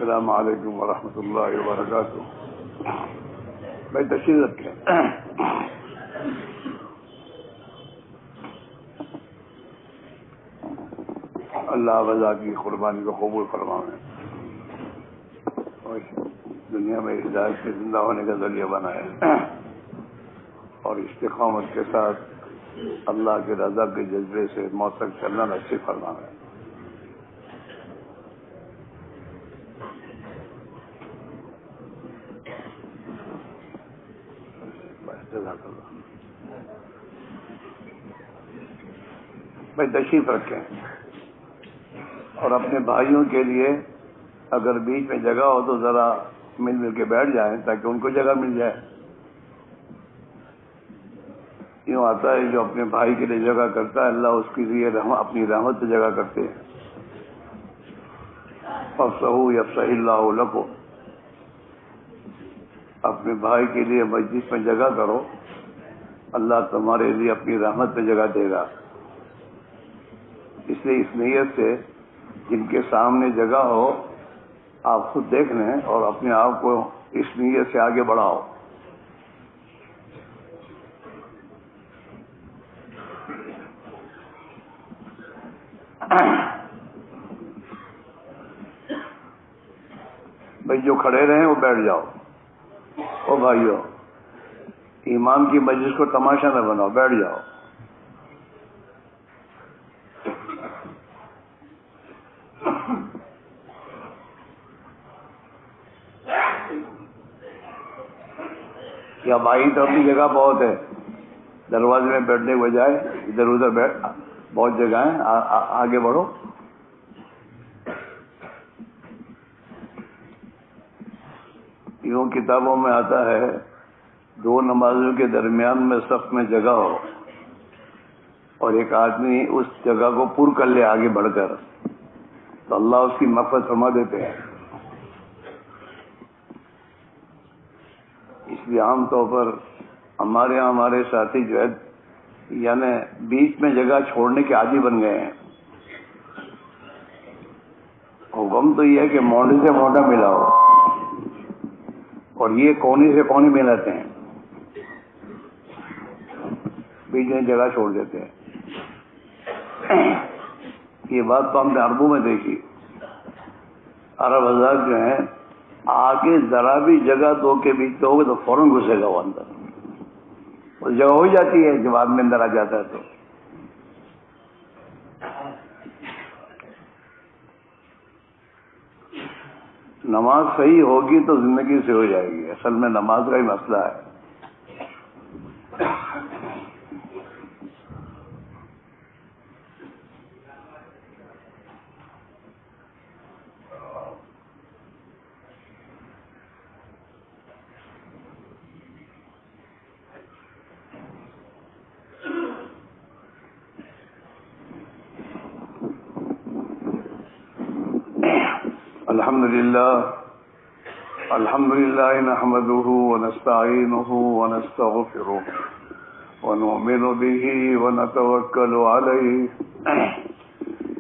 السلام علیکم ورحمۃ اللہ وبرکاتہ. بھائی تشریف رکھیں. اللہ وضا کی قربانی کو قبول فرمائے اور دنیا میں ہدایت سے زندہ ہونے کا ذریعہ بنائے اور استقامت کے ساتھ اللہ کے رضا کے جذبے سے موت تک چلنا نصیب فرمائے. بھائی تشریف رکھیں اور اپنے بھائیوں کے لیے اگر بیچ میں جگہ ہو تو ذرا مل مل کے بیٹھ جائیں تاکہ ان کو جگہ مل جائے. یوں آتا ہے جو اپنے بھائی کے لیے جگہ کرتا ہے اللہ اس کے لیے اپنی رحمت سے جگہ کرتے ہیں. فَافْسَحُوا يَفْسَحِ اللَّهُ لَكُمْ. اپنے بھائی کے لیے مسجد میں جگہ کرو اللہ تمہارے لیے اپنی رحمت پہ جگہ دے گا. اس لیے اس نیت سے جن کے سامنے جگہ ہو آپ خود دیکھ لیں اور اپنے آپ کو اس نیت سے آگے بڑھاؤ. بھائی جو کھڑے رہیں وہ بیٹھ جاؤ. او بھائیو ایمان کی مجلس کو تماشا نہ بناؤ, بیٹھ جاؤ. یا بھائی تو اپنی جگہ بہت ہے, دروازے میں بیٹھنے کے بجائے ادھر ادھر بیٹھ, بہت جگہ ہیں, آگے بڑھو. یوں کتابوں میں آتا ہے دو نمازوں کے درمیان میں صف میں جگہ ہو اور ایک آدمی اس جگہ کو پر کر لے آگے بڑھ کر تو اللہ اس کی مغفرت فرما دیتے ہیں. اس لیے عام طور پر ہمارے ساتھی جو ہے یعنی بیچ میں جگہ چھوڑنے کے عادی بن گئے ہیں. حکم تو یہ ہے کہ موڈی سے موڈا ملاؤ اور یہ کونی سے کونی ملاتے ہیں, بیچ میں جگہ چھوڑ دیتے ہیں. یہ بات تو ہم نے عربوں میں دیکھی. عرب حضرات جو ہیں آگے ذرا بھی جگہ دو کے بیچ میں ہوگے تو فوراً گھسے گا وہ اندر. وہ جگہ ہو جاتی ہے جب آدمی اندر آ جاتا ہے تو. نماز صحیح ہوگی تو زندگی سے ہو جائے گی. اصل میں نماز کا ہی مسئلہ ہے. الحمد لله نحمده ونستعينه ونستغفره ونؤمن به ونتوكل عليه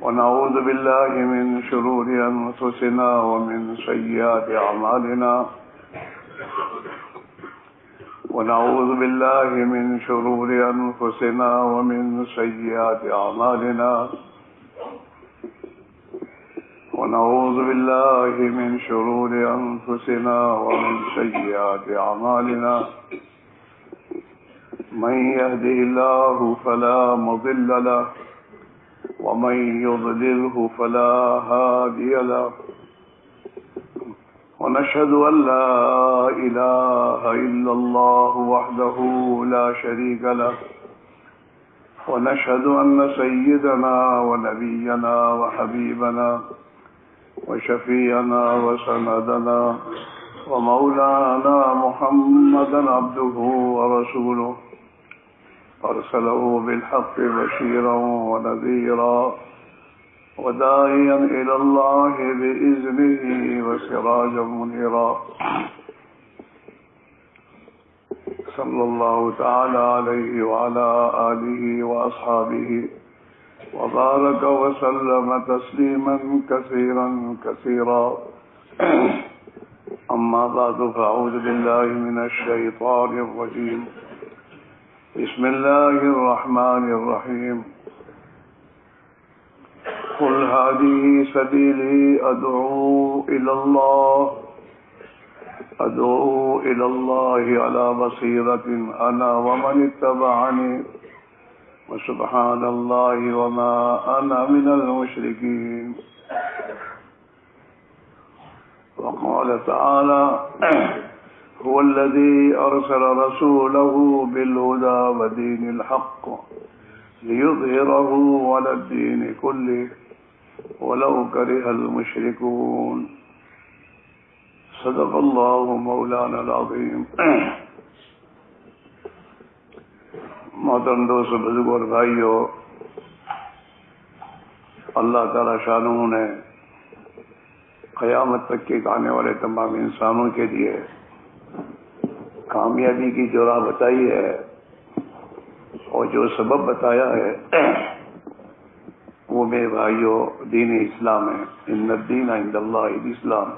ونعوذ بالله من شرور أنفسنا ومن سيئات أعمالنا ونعوذ بالله من شرور أنفسنا ومن سيئات أعمالنا ونعوذ بالله من شرور أنفسنا ومن سيئات أعمالنا من يهده الله فلا مضل له ومن يضلله فلا هادي له ونشهد أن لا إله إلا الله وحده لا شريك له ونشهد أن سيدنا ونبينا وحبيبنا وشفيعنا وسندنا ومولانا محمدا عبده ورسوله أرسله بالحق بشيرا ونذيرا وداعيا إلى الله بإذنه وسراجا منيرا. صلى الله تعالى عليه وعلى آله وأصحابه وبارك وسلم تسليما كثيرا كثيرا. أما بعد فأعوذ بالله من الشيطان الرجيم بسم الله الرحمن الرحيم قل هذه سبيلي أدعو إلى الله على بصيرة أنا ومن اتبعني وسبحان الله وما أنا من المشركين وقال تعالى هو الذي أرسل رسوله بالهدى ودين الحق ليظهره على الدين كله ولو كره المشركون صدق الله مولانا العظيم. محترم دوست بزرگ اور بھائیو، اللہ تعالی شانہ نے قیامت تک کے آنے والے تمام انسانوں کے لیے کامیابی کی جو راہ بتائی ہے اور جو سبب بتایا ہے وہ میرے بھائیو دین اسلام ہے. ان الدین عند اللہ الاسلام،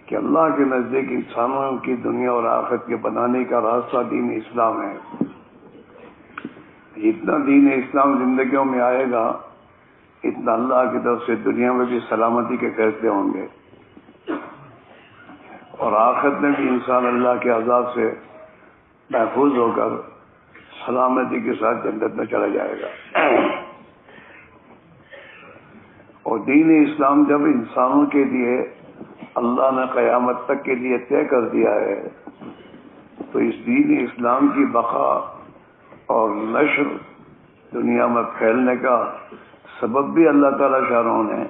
کہ اللہ کے نزدیک انسانوں کی دنیا اور آخرت کے بنانے کا راستہ دین اسلام ہے. جتنا دین اسلام زندگیوں میں آئے گا اتنا اللہ کی طرف سے دنیا میں بھی سلامتی کے فیصلے ہوں گے اور آخرت میں بھی انسان اللہ کے عذاب سے محفوظ ہو کر سلامتی کے ساتھ جنت میں چلا جائے گا. اور دین اسلام جب انسانوں کے لیے اللہ نے قیامت تک کے لیے طے کر دیا ہے تو اس دین اسلام کی بقا اور نشر دنیا میں پھیلنے کا سبب بھی اللہ تعالی شاہ نے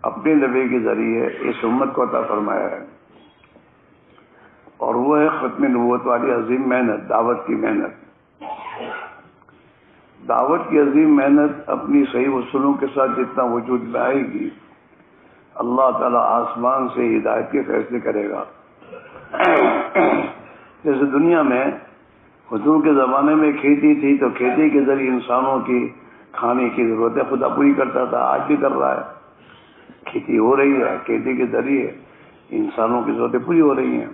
اپنے نبی کے ذریعے اس امت کو عطا فرمایا ہے، اور وہ ہے ختم نبوت والی عظیم محنت، دعوت کی محنت. دعوت کی عظیم محنت اپنی صحیح اصولوں کے ساتھ جتنا وجود میں آئے گی اللہ تعالیٰ آسمان سے ہدایت کے فیصلے کرے گا. جیسے دنیا میں حضور کے زمانے میں کھیتی تھی تو کھیتی کے ذریعے انسانوں کی کھانے کی ضرورتیں خدا پوری کرتا تھا، آج بھی کر رہا ہے. کھیتی ہو رہی ہے، کھیتی کے ذریعے انسانوں کی ضرورتیں پوری ہو رہی ہیں.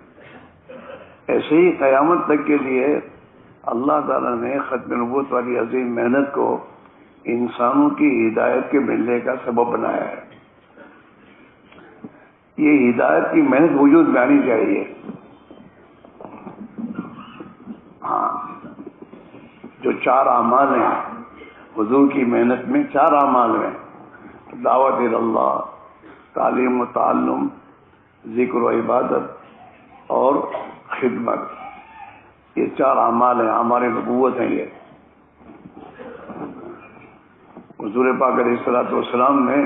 ایسے ہی قیامت تک کے لیے اللہ تعالیٰ نے ختم نبوت والی عظیم محنت کو انسانوں کی ہدایت کے ملنے کا سبب بنایا ہے. یہ ہدایت کی محنت وجود میں آنی چاہیے. ہاں، جو 4 اعمال ہیں حضور کی محنت میں، 4 اعمال ہیں: دعوت اللہ، تعلیم و تعلم، ذکر و عبادت اور خدمت. یہ 4 اعمال ہیں، ہمارے نبوت ہیں. یہ حضور پاک علیہ الصلوۃ والسلام نے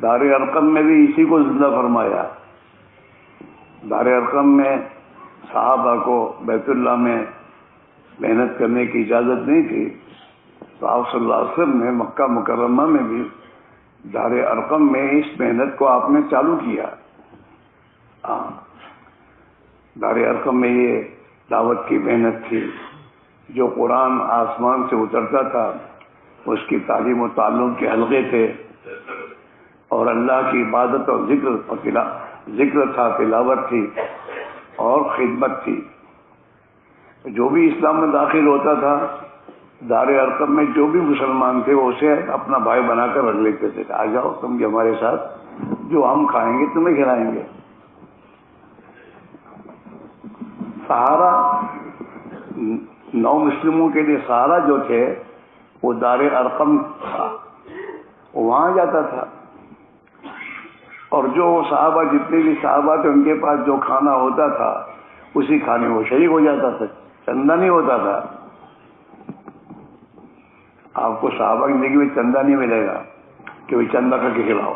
دار ارقم میں بھی اسی کو زندہ فرمایا. دار ارقم میں صحابہ کو بیت اللہ میں محنت کرنے کی اجازت نہیں تھی تو آپ صلی اللہ علیہ وسلم نے مکہ مکرمہ میں بھی دار ارقم میں اس محنت کو آپ نے چالو کیا. دار ارقم میں یہ دعوت کی محنت تھی. جو قرآن آسمان سے اترتا تھا اس کی تعلیم و تعلم کے حلقے تھے اور اللہ کی عبادت اور ذکر تھا، تلاوت تھی اور خدمت تھی. جو بھی اسلام میں داخل ہوتا تھا دار ارقم میں جو بھی مسلمان تھے وہ اسے اپنا بھائی بنا کر رکھ لیتے تھے. آ جاؤ تم بھی ہمارے ساتھ، جو ہم کھائیں گے تمہیں کھلائیں گے. سہارا 9 مسلموں کے لیے سہارا جو تھے وہ دار ارقم تھا، وہاں جاتا تھا. اور جو صحابہ جتنے بھی صحابہ تھے ان کے پاس جو کھانا ہوتا تھا اسی کھانے وہ شریک ہو جاتا تھا، چندہ نہیں ہوتا تھا. آپ کو صحابہ کی زندگی میں چندہ نہیں ملے گا کہ وہ چندہ کر کے کھلاؤ.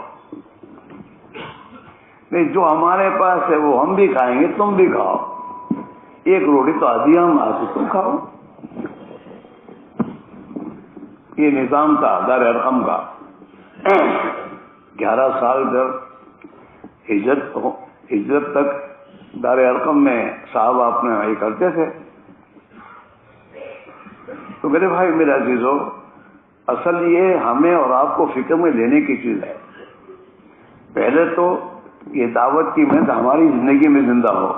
نہیں، جو ہمارے پاس ہے وہ ہم بھی کھائیں گے، تم بھی کھاؤ. ایک روٹی تو آدھی ہم آتی تم کھاؤ. یہ نظام تھا دار ارقم کا. 11 سال تک ہجرت تک دار ارقم میں صحابہ اپنے یہ کرتے تھے. تو میرے بھائی میرے عزیزو، اصل یہ ہمیں اور آپ کو فکر میں لینے کی چیز ہے. پہلے تو یہ دعوت کی محنت ہماری زندگی میں زندہ ہو.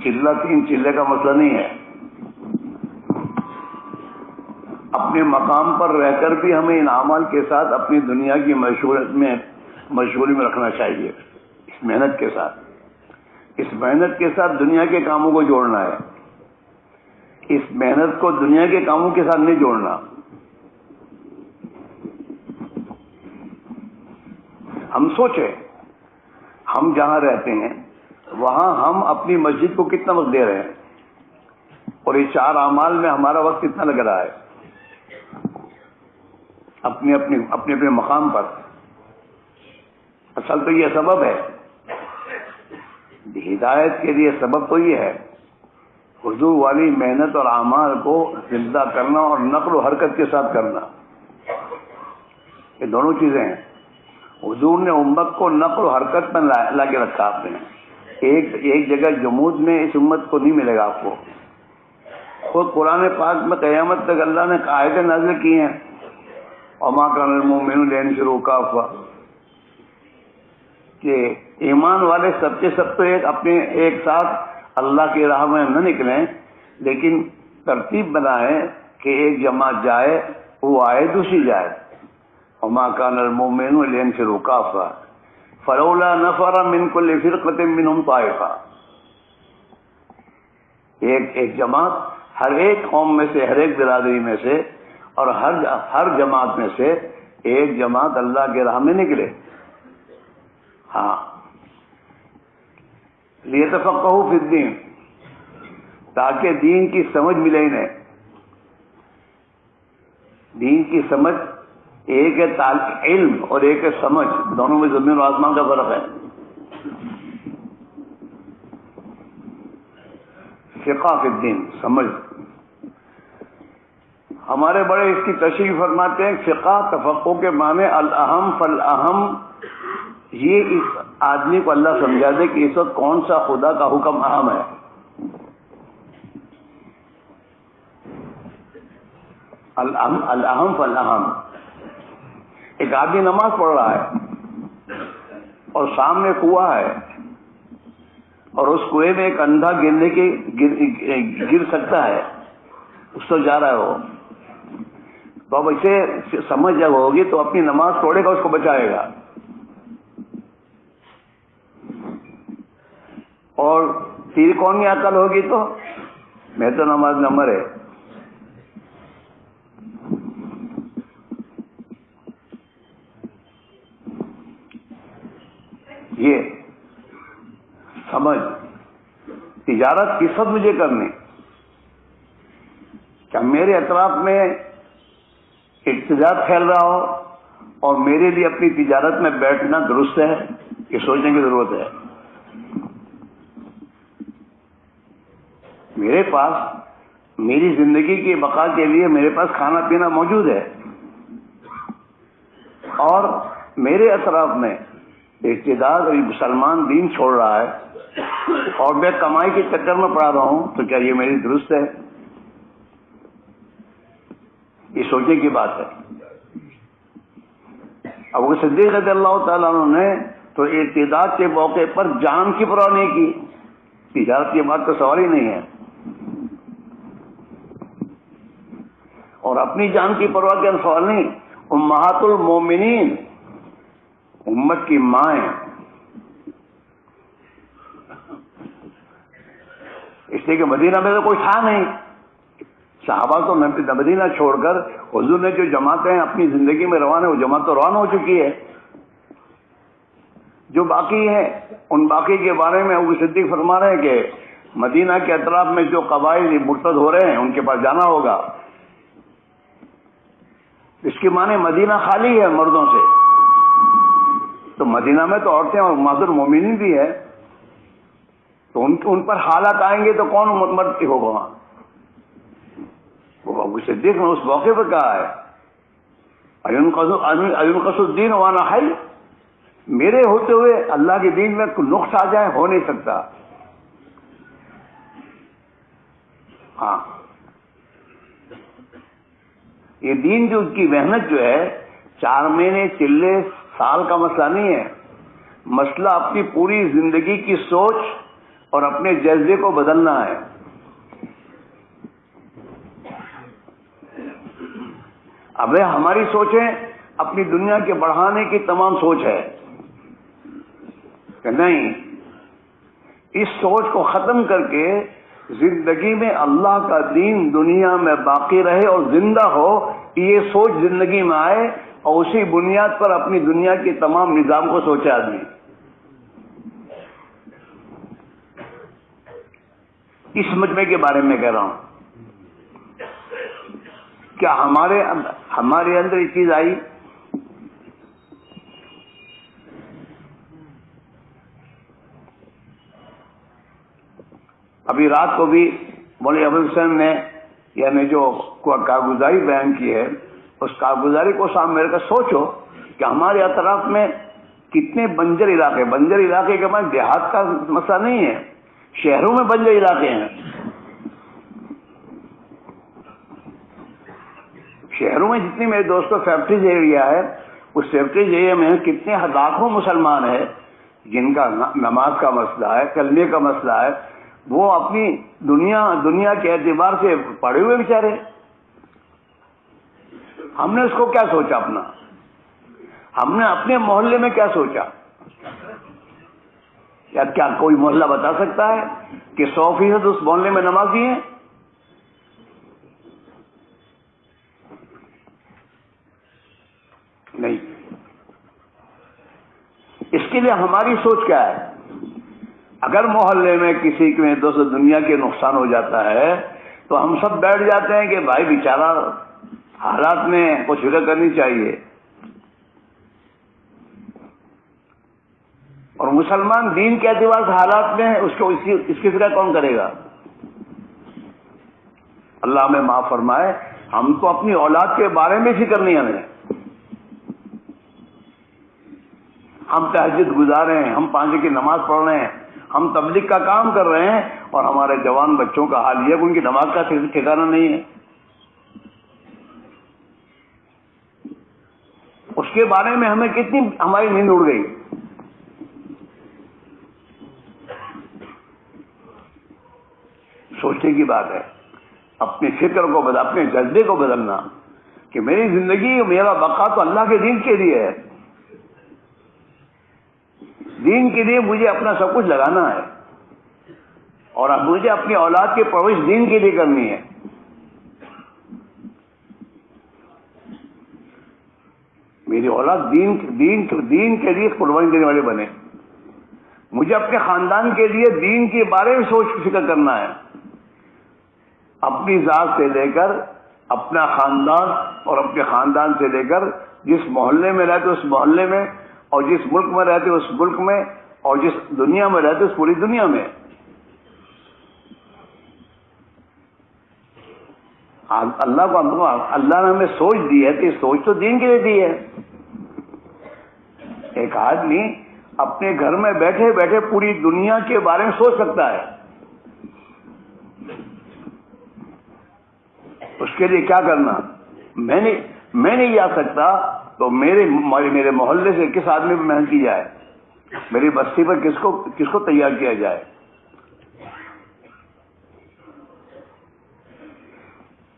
چلہ 3 چلے کا مسئلہ نہیں ہے. اپنے مقام پر رہ کر بھی ہمیں ان اعمال کے ساتھ اپنی دنیا کی مشغولی میں رکھنا چاہیے. اس محنت کے ساتھ، اس محنت کے ساتھ دنیا کے کاموں کو جوڑنا ہے. اس محنت کو دنیا کے کاموں کے ساتھ نہیں جوڑنا. ہم سوچیں، ہم جہاں رہتے ہیں وہاں ہم اپنی مسجد کو کتنا وقت دے رہے ہیں، اور یہ 4 اعمال میں ہمارا وقت کتنا لگ رہا ہے اپنے اپنے مقام پر. اصل تو یہ سبب ہے، ہدایت کے لیے سبب تو یہ ہے حضور والی محنت اور اعمال کو زندہ کرنا اور نقل و حرکت کے ساتھ کرنا. یہ دونوں چیزیں ہیں. حضور نے امت کو نقل و حرکت میں لا کے رکھا. آپ نے ایک جگہ جمود میں اس امت کو نہیں ملے گا آپ کو. خود قرآن پاک میں قیامت تک اللہ نے آیتیں نازل کی ہیں، وما کان المؤمنون لینفروا کافہ، کہ ایمان والے سب کے سب تو ایک ساتھ اللہ کی راہ میں نہ نکلیں، لیکن ترتیب بنائیں کہ ایک جماعت جائے، وہ آئے، دوسری جائے. وما كان المؤمنون لينفروا كافة فلولا نفر من كل فرقة منهم طائفة. ایک جماعت ہر ایک قوم میں سے، ہر ایک برادری میں سے، اور ہر جماعت میں سے ایک جماعت اللہ کے راہ میں نکلے. ہاں، لیتفقہوا فی الدین، تاکہ دین کی سمجھ ملے انہیں. دین کی سمجھ، ایک ہے علم اور ایک ہے سمجھ، دونوں میں زمین و آسمان کا فرق ہے. فقہ فی الدین، سمجھ. ہمارے بڑے اس کی تشریح فرماتے ہیں، فقہ تفقہ کے معنی الاہم فالاہم، یہ اس آدمی کو اللہ سمجھا دے کہ اس وقت کون سا خدا کا حکم اہم ہے. الاہم فالاہم. ایک آدمی نماز پڑھ رہا ہے اور سامنے کنواں ہے، اور اس کنویں میں ایک اندھا گر سکتا ہے، اس تو جا رہا ہے وہ. تو اب اسے سمجھ جب ہوگی تو اپنی نماز توڑے گا، اس کو بچائے گا. اور تیری قومی عقل ہوگی تو میں تو نماز نہ مرے. یہ سمجھ. تجارت کس وقت مجھے کرنی؟ کیا میرے اطراف میں اقتدار پھیل رہا ہو اور میرے لیے اپنی تجارت میں بیٹھنا درست ہے؟ یہ سوچنے کی ضرورت ہے. میرے پاس میری زندگی کی بقا کے لیے میرے پاس کھانا پینا موجود ہے، اور میرے اطراف میں اقتدار اور مسلمان دین چھوڑ رہا ہے اور میں کمائی کے چکر میں پڑا رہا ہوں، تو کیا یہ میری درست ہے؟ یہ سوچنے کی بات ہے. ابو صدیق رضی اللہ تعالیٰ عنہ نے تو اقتدار کے موقع پر جان کی پرواہ نہیں کی. تجارت کی بات کا سوال ہی نہیں ہے. اور اپنی جان کی پرواہ کا سوال نہیں. امہات المومنین، امت کی مائیں، اس لیے کہ مدینہ میں تو کوئی تھا نہیں. صحابہ تو مدینہ چھوڑ کر حضور نے جو جماعتیں اپنی زندگی میں روانہ، وہ جماعت تو روانہ ہو چکی ہے. جو باقی ہے ان باقی کے بارے میں ابو صدیق فرما رہے ہیں کہ مدینہ کے اطراف میں جو قبائل مرتد ہو رہے ہیں ان کے پاس جانا ہوگا. اس کے معنی مدینہ خالی ہے مردوں سے، تو مدینہ میں تو عورتیں اور معذور مومنین بھی ہے، تو ان پر حالات آئیں گے تو کون مرد ہوگا وہاں؟ وہ ابو صدیق نے اس موقع پر کہا ہے اَيُنْقَصُ الدِّينُ وَأَنَا حَيٌّ، میرے ہوتے ہوئے اللہ کے دین میں کوئی نقص آ جائے، ہو نہیں سکتا. ہاں، یہ دین جو کی محنت جو ہے 4 مہینے چلے سال کا مسئلہ نہیں ہے. مسئلہ اپنی پوری زندگی کی سوچ اور اپنے جذبے کو بدلنا ہے. اب ہماری سوچیں اپنی دنیا کے بڑھانے کی تمام سوچ ہے کہ نہیں، اس سوچ کو ختم کر کے زندگی میں اللہ کا دین دنیا میں باقی رہے اور زندہ ہو، یہ سوچ زندگی میں آئے اور اسی بنیاد پر اپنی دنیا کے تمام نظام کو سوچے آدمی. اس مجمع کے بارے میں کہہ رہا ہوں. کیا ہمارے اندر یہ چیز آئی؟ ابھی رات کو بھی مولوی ابو حسین نے یعنی جو کارگزاری بیان کی ہے، اس کارگزاری کو سامنے میرے کا سوچو کہ ہمارے اطراف میں کتنے بنجر علاقے کے بعد دیہات کا مسئلہ نہیں ہے، شہروں میں بنجر علاقے ہیں. شہروں میں جتنی میرے دوستوں فیکٹریز ایریا ہے، اس فیکٹریز ایریا میں کتنے لاکھوں مسلمان ہیں جن کا نماز کا مسئلہ ہے، کلمے کا مسئلہ ہے، وہ اپنی دنیا کے اعتبار سے پڑے ہوئے بیچارے. ہم نے اس کو کیا سوچا اپنا؟ ہم نے اپنے محلے میں کیا سوچا؟ یا کیا کوئی محلہ بتا سکتا ہے کہ 100% اس محلے میں نمازی ہیں؟ نہیں. اس کے لیے ہماری سوچ کیا ہے؟ اگر محلے میں کسی میں دوست دنیا کے نقصان ہو جاتا ہے تو ہم سب بیٹھ جاتے ہیں کہ بھائی بیچارہ حالات میں کچھ فکر کرنی چاہیے. اور مسلمان دین کے اعتبار سے حالات میں ہے، اس کی فکر کون کرے گا؟ اللہ ہمیں معاف فرمائے. ہم تو اپنی اولاد کے بارے میں فکر نہیں ہمیں. ہم تہجد گزار ہیں، ہم 5 کی نماز پڑھ رہے ہیں، ہم تبلیغ کا کام کر رہے ہیں، اور ہمارے جوان بچوں کا حال یہ کہ ان کی نماز کا ٹھکانہ نہیں ہے. اس کے بارے میں ہمیں کتنی ہماری نیند اڑ گئی. سوچنے کی بات ہے. اپنی فکر کو اپنے جذبے کو بدلنا کہ میری زندگی میرا بقا تو اللہ کے دین کے لیے ہے. دین کے لیے مجھے اپنا سب کچھ لگانا ہے، اور اب مجھے اپنی اولاد کی پرورش دین کے لیے کرنی ہے. میری اولاد دین کے لیے قربانی دینے والے بنے. مجھے اپنے خاندان کے لیے دین کے بارے میں سوچ فکر کرنا ہے. اپنی ذات سے لے کر اپنا خاندان، اور اپنے خاندان سے لے کر جس محلے میں رہتے اس محلے میں، اور جس ملک میں رہتے اس ملک میں، اور جس دنیا میں رہتے اس پوری دنیا میں. اللہ نے ہمیں سوچ دی ہے، تو یہ سوچ تو دین کے لیے دی ہے. ایک آدمی اپنے گھر میں بیٹھے بیٹھے پوری دنیا کے بارے میں سوچ سکتا ہے. اس کے لیے کیا کرنا؟ میں نہیں جا سکتا تو میرے محلے سے کس آدمی پہ محنت کی جائے، میری بستی پر کس کو تیار کیا جائے.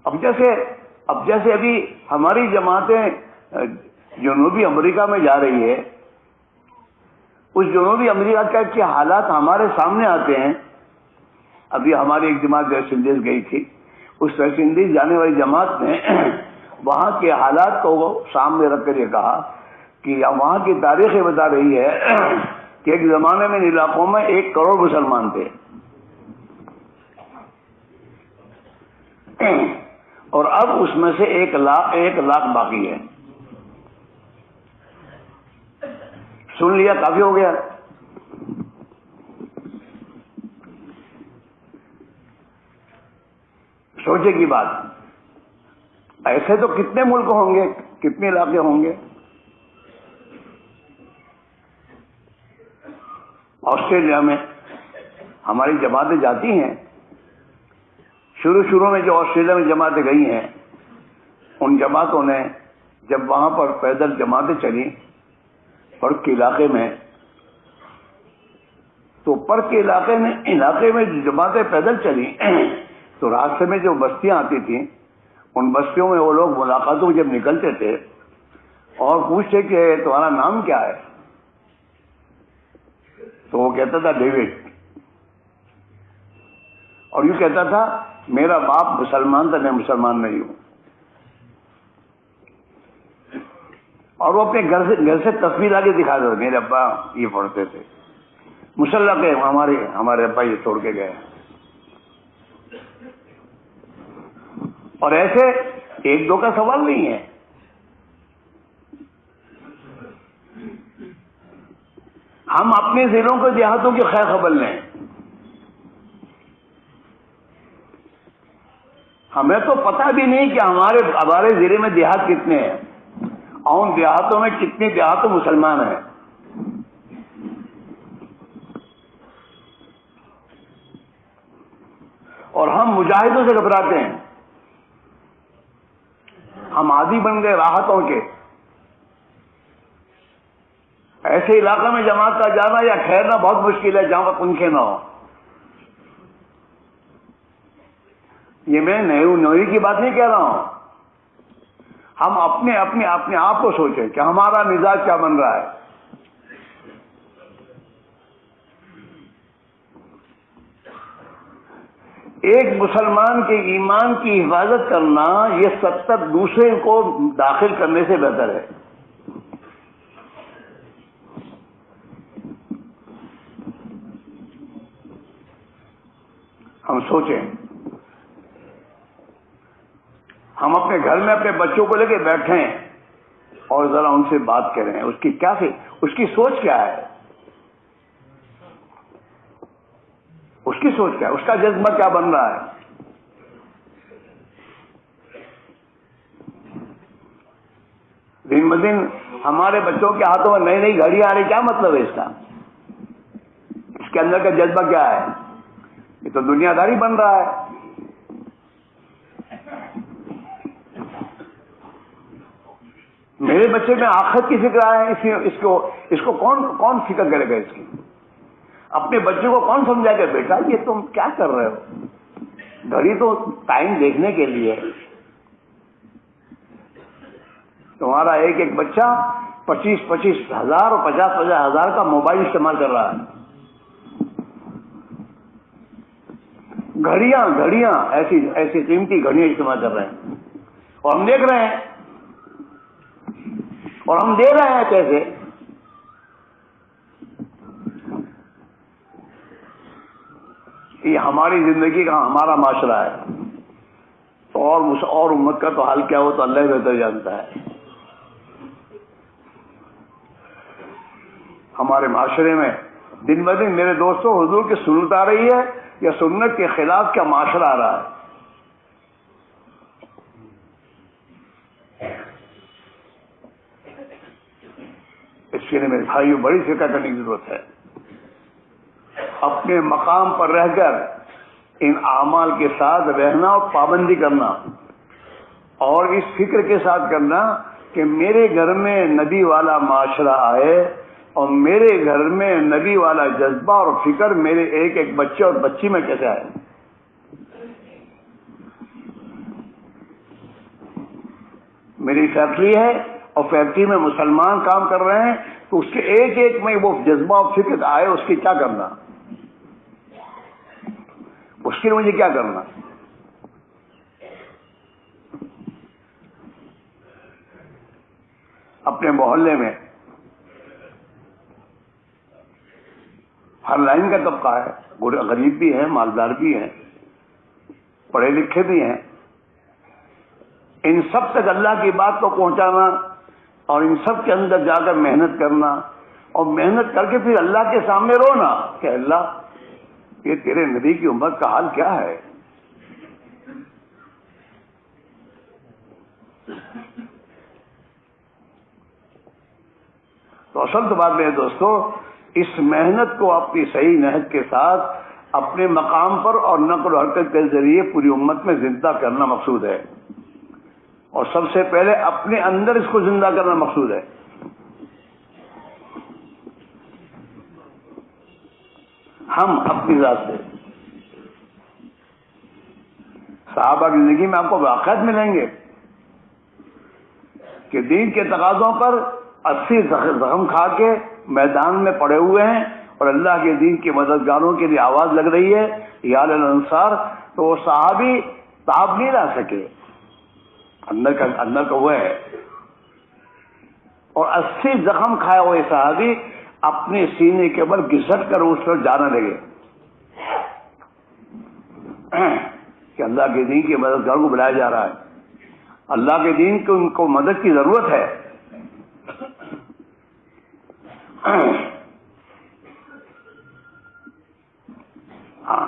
اب جیسے ابھی ہماری جماعتیں جنوبی امریکہ میں جا رہی ہے، اس جنوبی امریکہ کے حالات ہمارے سامنے آتے ہیں. ابھی ہماری ایک جماعت ویسٹ انڈیز گئی تھی، اس ویسٹ انڈیز جانے والی جماعت نے وہاں کے حالات کو سامنے رکھ کر یہ کہا کہ وہاں کی تاریخ بتا رہی ہے کہ ایک زمانے میں ان علاقوں میں 1 کروڑ مسلمان تھے، اور اب اس میں سے 1 لاکھ باقی ہے. سن لیا، کافی ہو گیا. سوچے کی بات. ایسے تو کتنے ملک ہوں گے، کتنے علاقے ہوں گے. آسٹریلیا میں ہماری جماعتیں جاتی ہیں. شروع میں جو آسٹریلیا میں جماعتیں گئی ہیں، ان جماعتوں نے جب وہاں پر پیدل جماعتیں چلی برف کے علاقے میں، تو اوپر کے علاقے میں جو جماعتیں پیدل چلی تو راستے میں جو بستیاں آتی تھیں ان بستیوں میں وہ لوگ ملاقاتوں جب نکلتے تھے اور پوچھتے کہ تمہارا نام کیا ہے تو وہ کہتا تھا ڈیوڈ، اور یوں کہتا تھا میرا باپ مسلمان تھا، میں مسلمان نہیں ہوں. اور وہ اپنے گھر سے تصویر آگے دکھا دو، میرے ابا یہ پڑھتے تھے، مسلح کے ہمارے ابا یہ چھوڑ کے گئے. اور ایسے ایک دو کا سوال نہیں ہے. ہم اپنے ضلعوں کے دیہاتوں کی خیر خبر لیں. ہمیں تو پتہ بھی نہیں کہ ہمارے ضلع میں دیہات کتنے ہیں اور ان دیہاتوں میں کتنے دیہاتوں مسلمان ہیں. اور ہم مجاہدوں سے گھبراتے ہیں. ہم عادی بن گئے راحتوں کے. ایسے علاقے میں جماعت کا جانا یا ٹھہرنا بہت مشکل ہے جہاں پر پنکھے نہ ہو. یہ میں نوئی کی بات نہیں کہہ رہا ہوں. ہم اپنے آپ کو سوچیں کہ ہمارا مزاج کیا بن رہا ہے. ایک مسلمان کے ایمان کی حفاظت کرنا یہ 70 دوسرے کو داخل کرنے سے بہتر ہے. ہم سوچیں، ہم اپنے گھر میں اپنے بچوں کو لے کے بیٹھیں اور ذرا ان سے بات کریں. اس کی سوچ کیا ہے، اس کی سوچ کیا ہے، اس کا جذبہ کیا بن رہا ہے. دن بدن ہمارے بچوں کے ہاتھوں میں نئی گھڑیاں آ رہی، کیا مطلب ہے اس کا؟ اس کے اندر کا جذبہ کیا ہے؟ یہ تو دنیا داری بن رہا ہے. میرے بچے میں آخرت کی فکر ہے، اس کو کون فکر کرے گا اس کی؟ اپنے بچوں کو کون سمجھائے گا بیٹا یہ تم کیا کر رہے ہو؟ گھڑی تو ٹائم دیکھنے کے لیے. تمہارا ایک بچہ 25 ہزار اور 50 ہزار کا موبائل استعمال کر رہا ہے. گھڑیاں ایسی قیمتی گھڑیاں استعمال کر رہے ہیں اور ہم دیکھ رہے ہیں اور ہم دے رہے ہیں پیسے. یہ ہماری زندگی کا ہمارا معاشرہ ہے. اور امت کا تو حال کیا ہو تو اللہ ہی بہتر جانتا ہے. ہمارے معاشرے میں دن بدن میرے دوستوں حضور کی سنت آ رہی ہے یا سنت کے خلاف کیا معاشرہ آ رہا ہے. اس کے لیے میرے بھائیوں بڑی فکر کرنے کی ضرورت ہے. اپنے مقام پر رہ کر ان اعمال کے ساتھ رہنا اور پابندی کرنا اور اس فکر کے ساتھ کرنا کہ میرے گھر میں نبی والا معاشرہ آئے اور میرے گھر میں نبی والا جذبہ اور فکر میرے ایک بچے اور بچی میں کیسے آئے. میری فیکٹری ہے اور فیکٹری میں مسلمان کام کر رہے ہیں تو اس کے ایک میں وہ جذبہ اور فکر آئے. اس کی کیا کرنا، اس کے لیے مجھے کیا کرنا. اپنے محلے میں ہر لائن کا طبقہ ہے، غریب بھی ہیں، مالدار بھی ہیں، پڑھے لکھے بھی ہیں. ان سب تک اللہ کی بات کو پہنچانا اور ان سب کے اندر جا کر محنت کرنا اور محنت کر کے پھر اللہ کے سامنے رونا کہ اللہ یہ تیرے نبی کی امت کا حال کیا ہے. تو اصل تو بات میرے دوستو، اس محنت کو اپنی صحیح نہج کے ساتھ اپنے مقام پر اور نقل و حرکت کے ذریعے پوری امت میں زندہ کرنا مقصود ہے. اور سب سے پہلے اپنے اندر اس کو زندہ کرنا مقصود ہے. ہم اپنی ذات سے. صحابہ کی زندگی میں آپ کو واقعات ملیں گے کہ دین کے تقاضوں پر 80 زخم کھا کے میدان میں پڑے ہوئے ہیں اور اللہ کے دین کے مددگاروں کے لیے آواز لگ رہی ہے یا الانصار، تو وہ صحابی تاب نہیں لا سکے، اندر کا وہ ہے. اور 80 زخم کھائے ہوئے صحابی اپنے سینے کے بل گھسٹ کر اس پر جانے لگے کہ اللہ کے دین کے مددگاروں کو بلایا جا رہا ہے، اللہ کے دین کو ان کو مدد کی ضرورت ہے. ہاں،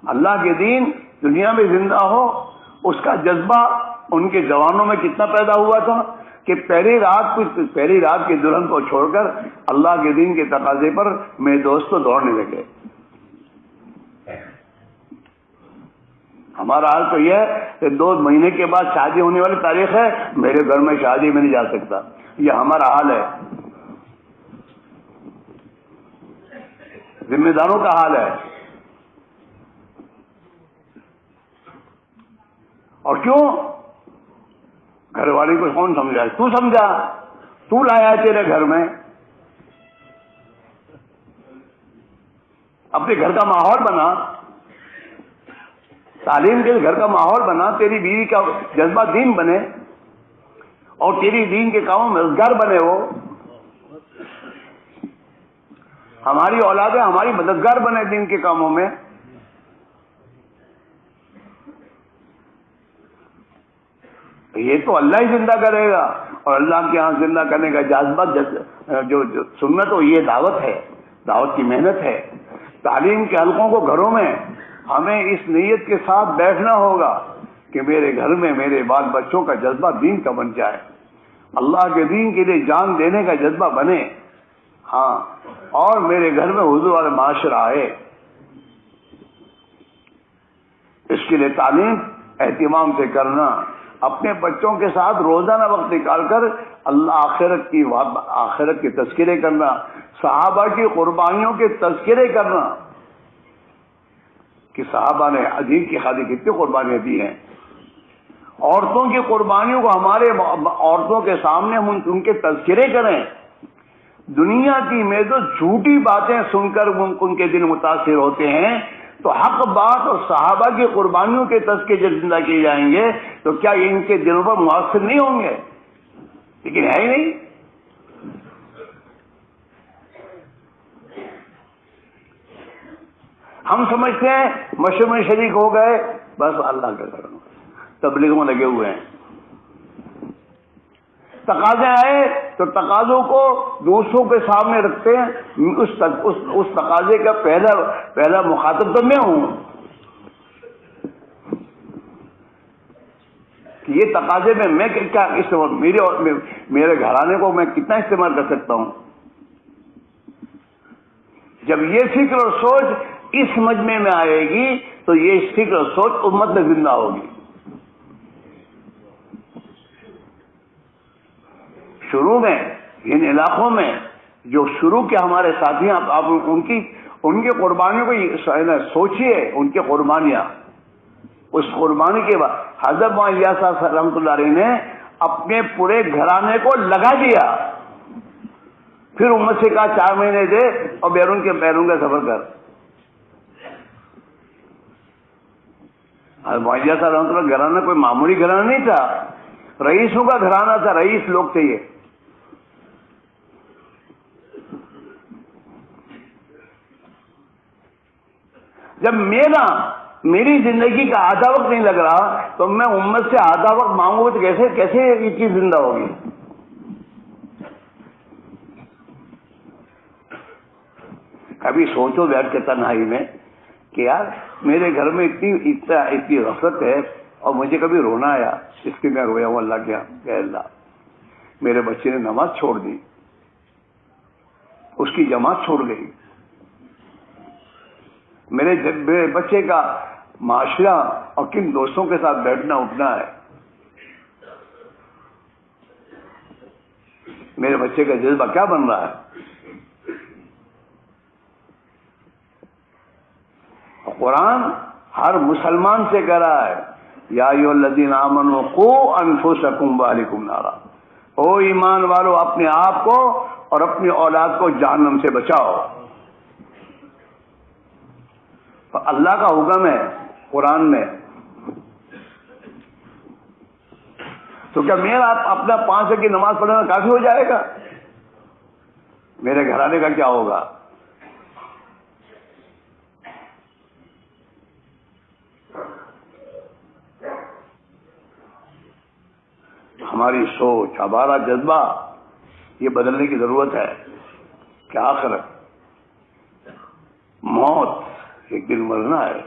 اللہ کے دین دنیا میں زندہ ہو، اس کا جذبہ ان کے جوانوں میں کتنا پیدا ہوا تھا کہ پہلی رات کی دلہن کو چھوڑ کر اللہ کے دین کے تقاضے پر میرے دوست دوڑنے لگے. ہمارا حال تو یہ ہے کہ 2 مہینے کے بعد شادی ہونے والی تاریخ ہے، میرے گھر میں شادی میں نہیں جا سکتا. یہ ہمارا حال ہے، ذمہ داروں کا حال ہے. اور کیوں؟ گھر والے کو کون سمجھا؟ تو سمجھا، تو لایا تیرے گھر میں. اپنے گھر کا ماحول بنا، تعلیم کے گھر کا ماحول بنا، تیری بیوی کا جذبہ دین بنے اور تیری دین کے کاموں میں مددگار بنے. وہ ہماری اولادیں ہماری مددگار بنے دین کے کاموں میں. یہ تو اللہ ہی زندہ کرے گا، اور اللہ کے ہاں زندہ کرنے کا جذبہ جو سنت ہو، یہ دعوت ہے، دعوت کی محنت ہے. تعلیم کے حلقوں کو گھروں میں ہمیں اس نیت کے ساتھ بیٹھنا ہوگا کہ میرے گھر میں میرے بال بچوں کا جذبہ دین کا بن جائے، اللہ کے دین کے لیے جان دینے کا جذبہ بنے. ہاں، اور میرے گھر میں حضور والا معاشرہ آئے. اس کے لیے تعلیم اہتمام سے کرنا، اپنے بچوں کے ساتھ روزانہ وقت نکال کر اللہ آخرت کے تذکرے کرنا، صحابہ کی قربانیوں کے تذکرے کرنا کہ صحابہ نے دین کی خاطر کتنی قربانیاں دی ہیں. عورتوں کی قربانیوں کو ہمارے عورتوں کے سامنے ہم ان کے تذکرے کریں. دنیا کی میں تو جھوٹی باتیں سن کر ان کے دل متاثر ہوتے ہیں، تو حق بات اور صحابہ کی قربانیوں کے تذکرے جب زندہ کیے جائیں گے تو کیا یہ ان کے دلوں پر مؤثر نہیں ہوں گے؟ لیکن ہے ہی نہیں. ہم سمجھتے ہیں مشرق میں شریک ہو گئے بس اللہ کا کرم، تبلیغ میں لگے ہوئے ہیں. تقاضے آئے تو تقاضوں کو دوسروں کے سامنے رکھتے ہیں. اس تقاضے کا پہلا مخاطب تو میں ہوں کہ یہ تقاضے میں کیا استعمال، میرے گھرانے کو میں کتنا استعمال کر سکتا ہوں. جب یہ فکر اور سوچ اس مجمع میں آئے گی تو یہ فکر اور سوچ امت میں زندہ ہوگی. شروع میں ان علاقوں میں جو شروع کے ہمارے ساتھی ہیں، آپ ان کی قربانیوں کو سوچیے. ان کی قربانیاں، اس قربانی کے بعد حضرت مولانا صاحب رحمۃ اللہ علیہ نے اپنے پورے گھرانے کو لگا دیا. پھر امت سے کہا 4 مہینے دے اور بیرون کا سفر کر. مولانا صاحب رحمۃ اللہ گھرانہ کوئی معمولی گھرانہ نہیں تھا، رئیسوں کا گھرانہ تھا، رئیس لوگ تھے. یہ جب میری زندگی کا آدھا وقت نہیں لگ رہا تو میں امت سے آدھا وقت مانگوں تو کیسے یہ چیز زندہ ہوگی؟ کبھی سوچو بیٹھ کے تنہائی میں کہ یار میرے گھر میں اتنی غفلت ہے اور مجھے کبھی رونا آیا اس کے میں رویا ہوں اللہ کے یہاں کہ اللہ میرے بچے نے نماز چھوڑ دی، اس کی جماعت چھوڑ گئی، میرے بچے کا معاشرہ اور کن دوستوں کے ساتھ بیٹھنا اٹھنا ہے، میرے بچے کا جذبہ کیا بن رہا ہے. قرآن ہر مسلمان سے کہہ رہا ہے یا ایھا الذین آمنوا قوا انفسکم واہلکم نارا، او ایمان والو اپنے آپ کو اور اپنی اولاد کو جہنم سے بچاؤ۔ تو اللہ کا حکم ہے قرآن میں، تو کیا میرا اپنا 5 وقت کی نماز پڑھنا کافی ہو جائے گا؟ میرے گھرانے کا کیا ہوگا؟ ہماری سوچ، ہمارا جذبہ یہ بدلنے کی ضرورت ہے کہ آخر موت ایک دن مرنا ہے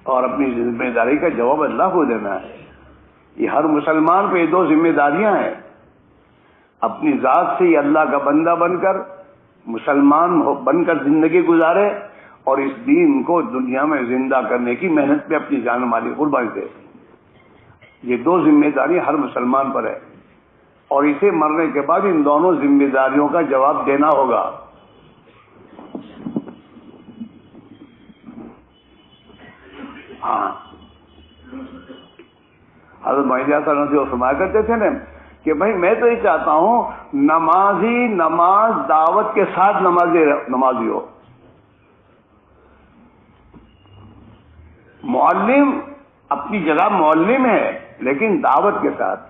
اور اپنی ذمہ داری کا جواب اللہ کو دینا ہے۔ یہ ہر مسلمان پہ یہ 2 ذمہ داریاں ہیں، اپنی ذات سے یہ اللہ کا بندہ بن کر مسلمان بن کر زندگی گزارے اور اس دین کو دنیا میں زندہ کرنے کی محنت پہ اپنی جان مالی قربانی دے۔ یہ 2 ذمہ داری ہر مسلمان پر ہے اور اسے مرنے کے بعد ان دونوں ذمہ داریوں کا جواب دینا ہوگا۔ ہاں، حضرت معاویہ صلی اللہ علیہ وسلم فرمایا کرتے تھے نا کہ بھائی میں تو یہ چاہتا ہوں نمازی نماز دعوت کے ساتھ نمازی ہو، معلم اپنی جگہ معلم ہے لیکن دعوت کے ساتھ،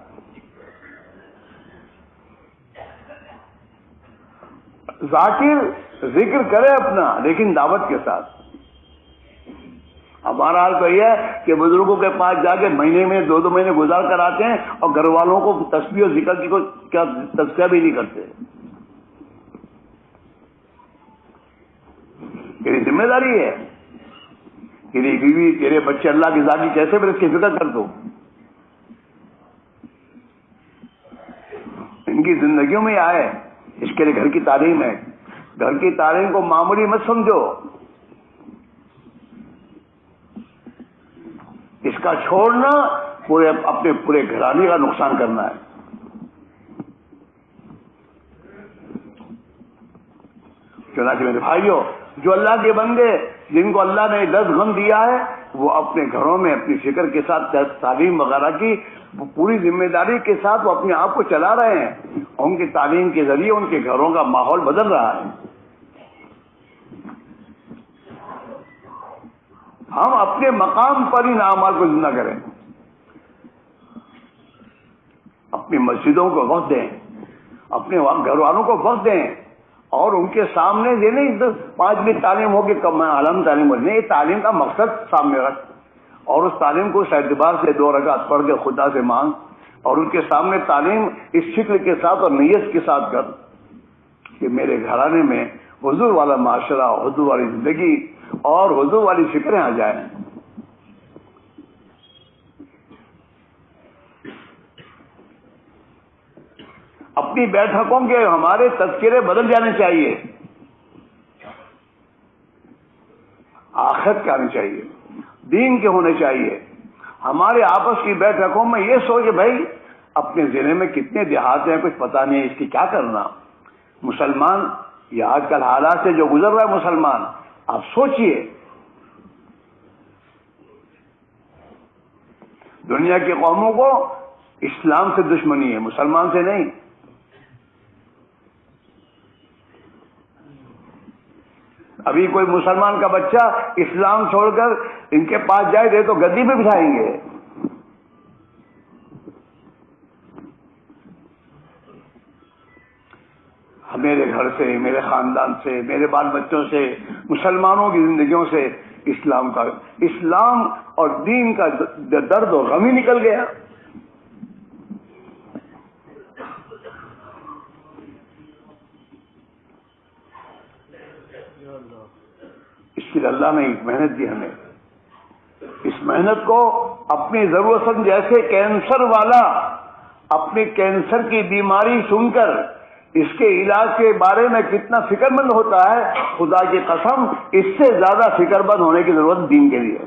ذاکر ذکر کرے اپنا لیکن دعوت کے ساتھ۔ ہمارا حال تو یہ ہے کہ بزرگوں کے پاس جا کے مہینے میں 2 مہینے گزار کر آتے ہیں اور گھر والوں کو تسبیح و ذکر کی کیا تذکرہ بھی نہیں کرتے۔ تیری ذمہ داری ہے، تیری بیوی تیرے بچے اللہ کی ذات کی کیسے میں اس کی فکر کر دو، ان کی زندگیوں میں آئے، اس کے لیے گھر کی تعلیم ہے، گھر کی تعلیم کو معمولی مت سمجھو، اس کا چھوڑنا اپنے پورے گھرانے کا نقصان کرنا ہے۔ چنانچہ میرے بھائیوں، جو اللہ کے بندے جن کو اللہ نے درد غم دیا ہے وہ اپنے گھروں میں اپنی فکر کے ساتھ تعلیم وغیرہ کی پوری ذمہ داری کے ساتھ وہ اپنے آپ کو چلا رہے ہیں، ان کی تعلیم کے ذریعے ان کے گھروں کا ماحول بدل رہا ہے۔ ہم اپنے مقام پر ان اعمال کو زندہ کریں، اپنی مسجدوں کو وقت دیں، اپنے گھر والوں کو وقت دیں اور ان کے سامنے یہ نہیں 5 منٹ تعلیم ہو کہ کم عالم تعلیم ہو، نہیں، تعلیم کا مقصد سامنے رکھ اور اس تعلیم کو اس اعتبار سے 2 رکعت پڑھ کے خدا سے مانگ اور ان کے سامنے تعلیم اس فکر کے ساتھ اور نیت کے ساتھ کر کہ میرے گھرانے میں حضور والا معاشرہ، حضور والی زندگی اور حضور والی فکریں آ جائیں۔ اپنی بیٹھکوں کے ہمارے تذکرے بدل جانے چاہیے، آخرت کے آنے چاہیے، دین کے ہونے چاہیے۔ ہمارے آپس کی بیٹھکوں میں یہ سوچ بھائی اپنے ضلع میں کتنے دیہات ہیں کچھ پتہ نہیں، اس کی کیا کرنا۔ مسلمان یہ آج کل حالات سے جو گزر رہا ہے مسلمان، آپ سوچئے، دنیا کی قوموں کو اسلام سے دشمنی ہے، مسلمان سے نہیں۔ ابھی کوئی مسلمان کا بچہ اسلام چھوڑ کر ان کے پاس جائے دے تو گدی پہ بٹھائیں گے۔ میرے گھر سے، میرے خاندان سے، میرے بال بچوں سے، مسلمانوں کی زندگیوں سے اسلام اور دین کا درد و غم ہی نکل گیا۔ اس کے لیے اللہ نے ایک محنت دی ہمیں، اس محنت کو اپنی ضرورت سمجھ، جیسے کینسر والا اپنی کینسر کی بیماری سن کر اس کے علاج کے بارے میں کتنا فکر مند ہوتا ہے، خدا کی قسم اس سے زیادہ فکر مند ہونے کی ضرورت دین کے لیے۔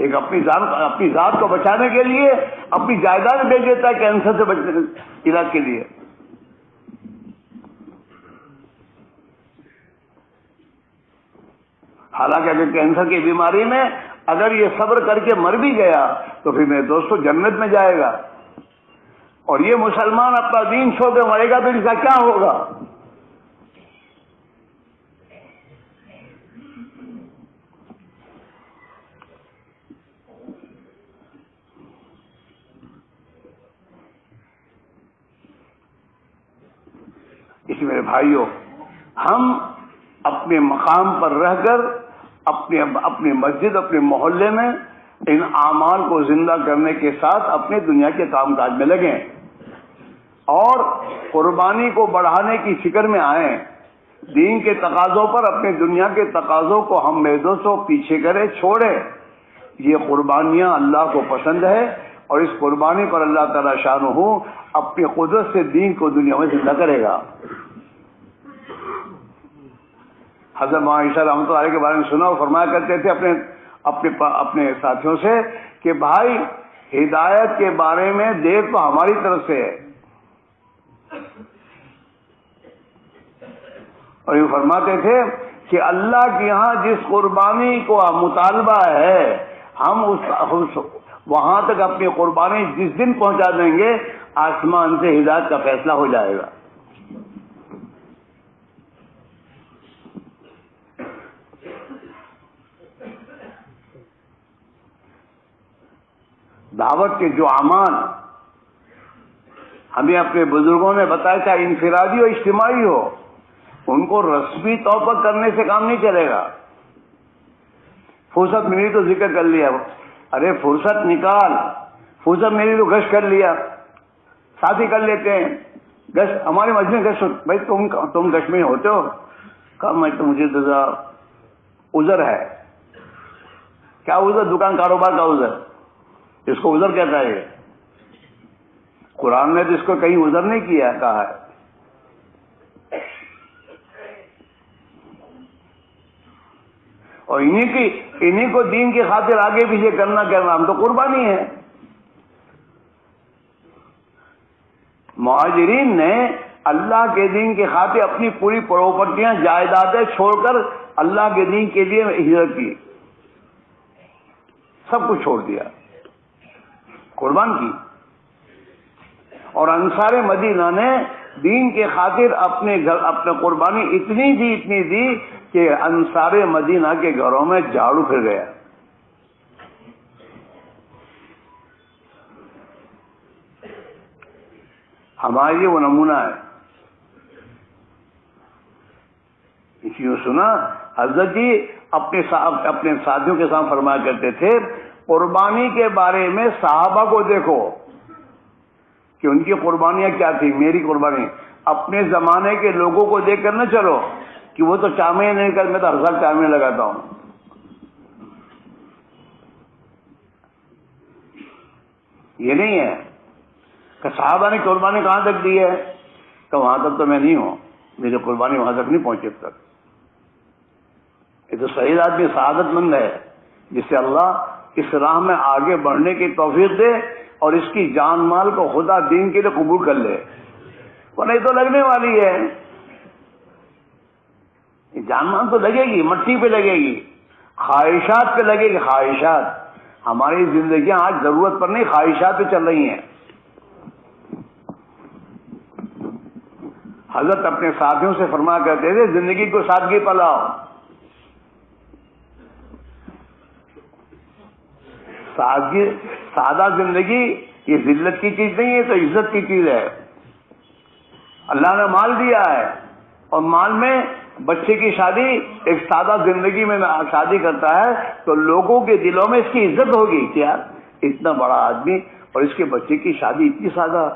ایک اپنی ذات کو بچانے کے لیے اپنی جائیداد بیچ دیتا ہے کینسر سے بچنے علاج کے لیے. حالانکہ اگر کینسر کی بیماری میں اگر یہ صبر کر کے مر بھی گیا تو پھر میرے دوستوں جنت میں جائے گا. اور یہ مسلمان اپنا دین چھوڑ کے مرے گا تو اس کا کیا ہوگا؟ اس میرے بھائیوں، ہم اپنے مقام پر رہ کر اپنی مسجد، اپنے محلے میں ان اعمال کو زندہ کرنے کے ساتھ اپنے دنیا کے کام کاج میں لگیں اور قربانی کو بڑھانے کی فکر میں آئیں. دین کے تقاضوں پر اپنے دنیا کے تقاضوں کو ہم میرے دوستوں پیچھے کریں، چھوڑیں. یہ قربانیاں اللہ کو پسند ہے اور اس قربانی پر اللہ تعالی شانہ اپنی قدرت سے دین کو دنیا میں زندہ کرے گا. حضرت عائشہ رحمۃ اللہ علیہ کے بارے میں سنا اور فرمایا کرتے تھے اپنے ساتھیوں سے کہ بھائی ہدایت کے بارے میں دیکھ تو ہماری طرف سے ہے. اور یہ فرماتے تھے کہ اللہ کے یہاں جس قربانی کو مطالبہ ہے ہم وہاں تک اپنی قربانی جس دن پہنچا دیں گے آسمان سے ہدایت کا فیصلہ ہو جائے گا. دعوت کے جو اعمال ہمیں اپنے بزرگوں نے بتایا، چاہے انفرادی ہو اجتماعی ہو، ان کو رسمی طور پر کرنے سے کام نہیں چلے گا. فرصت ملی تو ذکر کر لیا، ارے فرصت نکال، فرصت ملی تو گشت کر لیا، ساتھی کر لیتے ہیں گشت. ہماری مسجد میں گشت، بھائی تم گشت میں ہوتے ہو؟ کہا میں تو مجھے تو عذر ہے. کیا عذر؟ دکان کاروبار کا عذر. اس کو عذر کہتا ہے. قرآن نے تو اس کو کہیں عذر نہیں کیا کہا ہے. اور انہی کو دین کی خاطر آگے پیچھے کرنا ہم تو قربانی ہے. مہاجرین نے اللہ کے دین کی خاطر اپنی پوری پراپرٹیاں جائیدادیں چھوڑ کر اللہ کے دین کے لیے ہجرت کی، سب کچھ چھوڑ دیا، قربان کی. اور انصار مدینہ نے دین کے خاطر اپنے قربانی اتنی دی کہ انصار مدینہ کے گھروں میں جھاڑو پھر گیا. ہمارے لیے وہ نمونہ ہے. اسی کو سنا حضرت جی اپنے ساتھیوں کے ساتھ فرمایا کرتے تھے، قربانی کے بارے میں صحابہ کو دیکھو کہ ان کی قربانیاں کیا تھی. میری قربانی اپنے زمانے کے لوگوں کو دیکھ کر نہ چلو کہ وہ تو چامے نہیں کر، میں تو ہر سال چامے لگاتا ہوں. یہ نہیں ہے کہ صحابہ نے قربانی کہاں تک دی ہے، کہ وہاں تک تو میں نہیں ہوں، میری قربانی وہاں تک نہیں پہنچے تک. یہ تو صحیح آدمی سعادت مند ہے جس سے اللہ اس راہ میں آگے بڑھنے کی توفیق دے اور اس کی جان مال کو خدا دین کے لیے قبول کر لے. وہ نہیں تو لگنے والی ہے، جان مال تو لگے گی، مٹی پہ لگے گی، خواہشات پہ لگے گی. خواہشات ہماری زندگیاں آج ضرورت پر نہیں، خواہشات پہ چل رہی ہیں. حضرت اپنے ساتھیوں سے فرمایا کرتے تھے زندگی کو سادگی پلاؤ. سادہ زندگی یہ ذلت کی چیز نہیں ہے، تو عزت کی چیز ہے. اللہ نے مال دیا ہے اور مال میں بچے کی شادی ایک سادہ زندگی میں شادی کرتا ہے تو لوگوں کے دلوں میں اس کی عزت ہوگی کہ یار اتنا بڑا آدمی اور اس کے بچے کی شادی اتنی سادہ.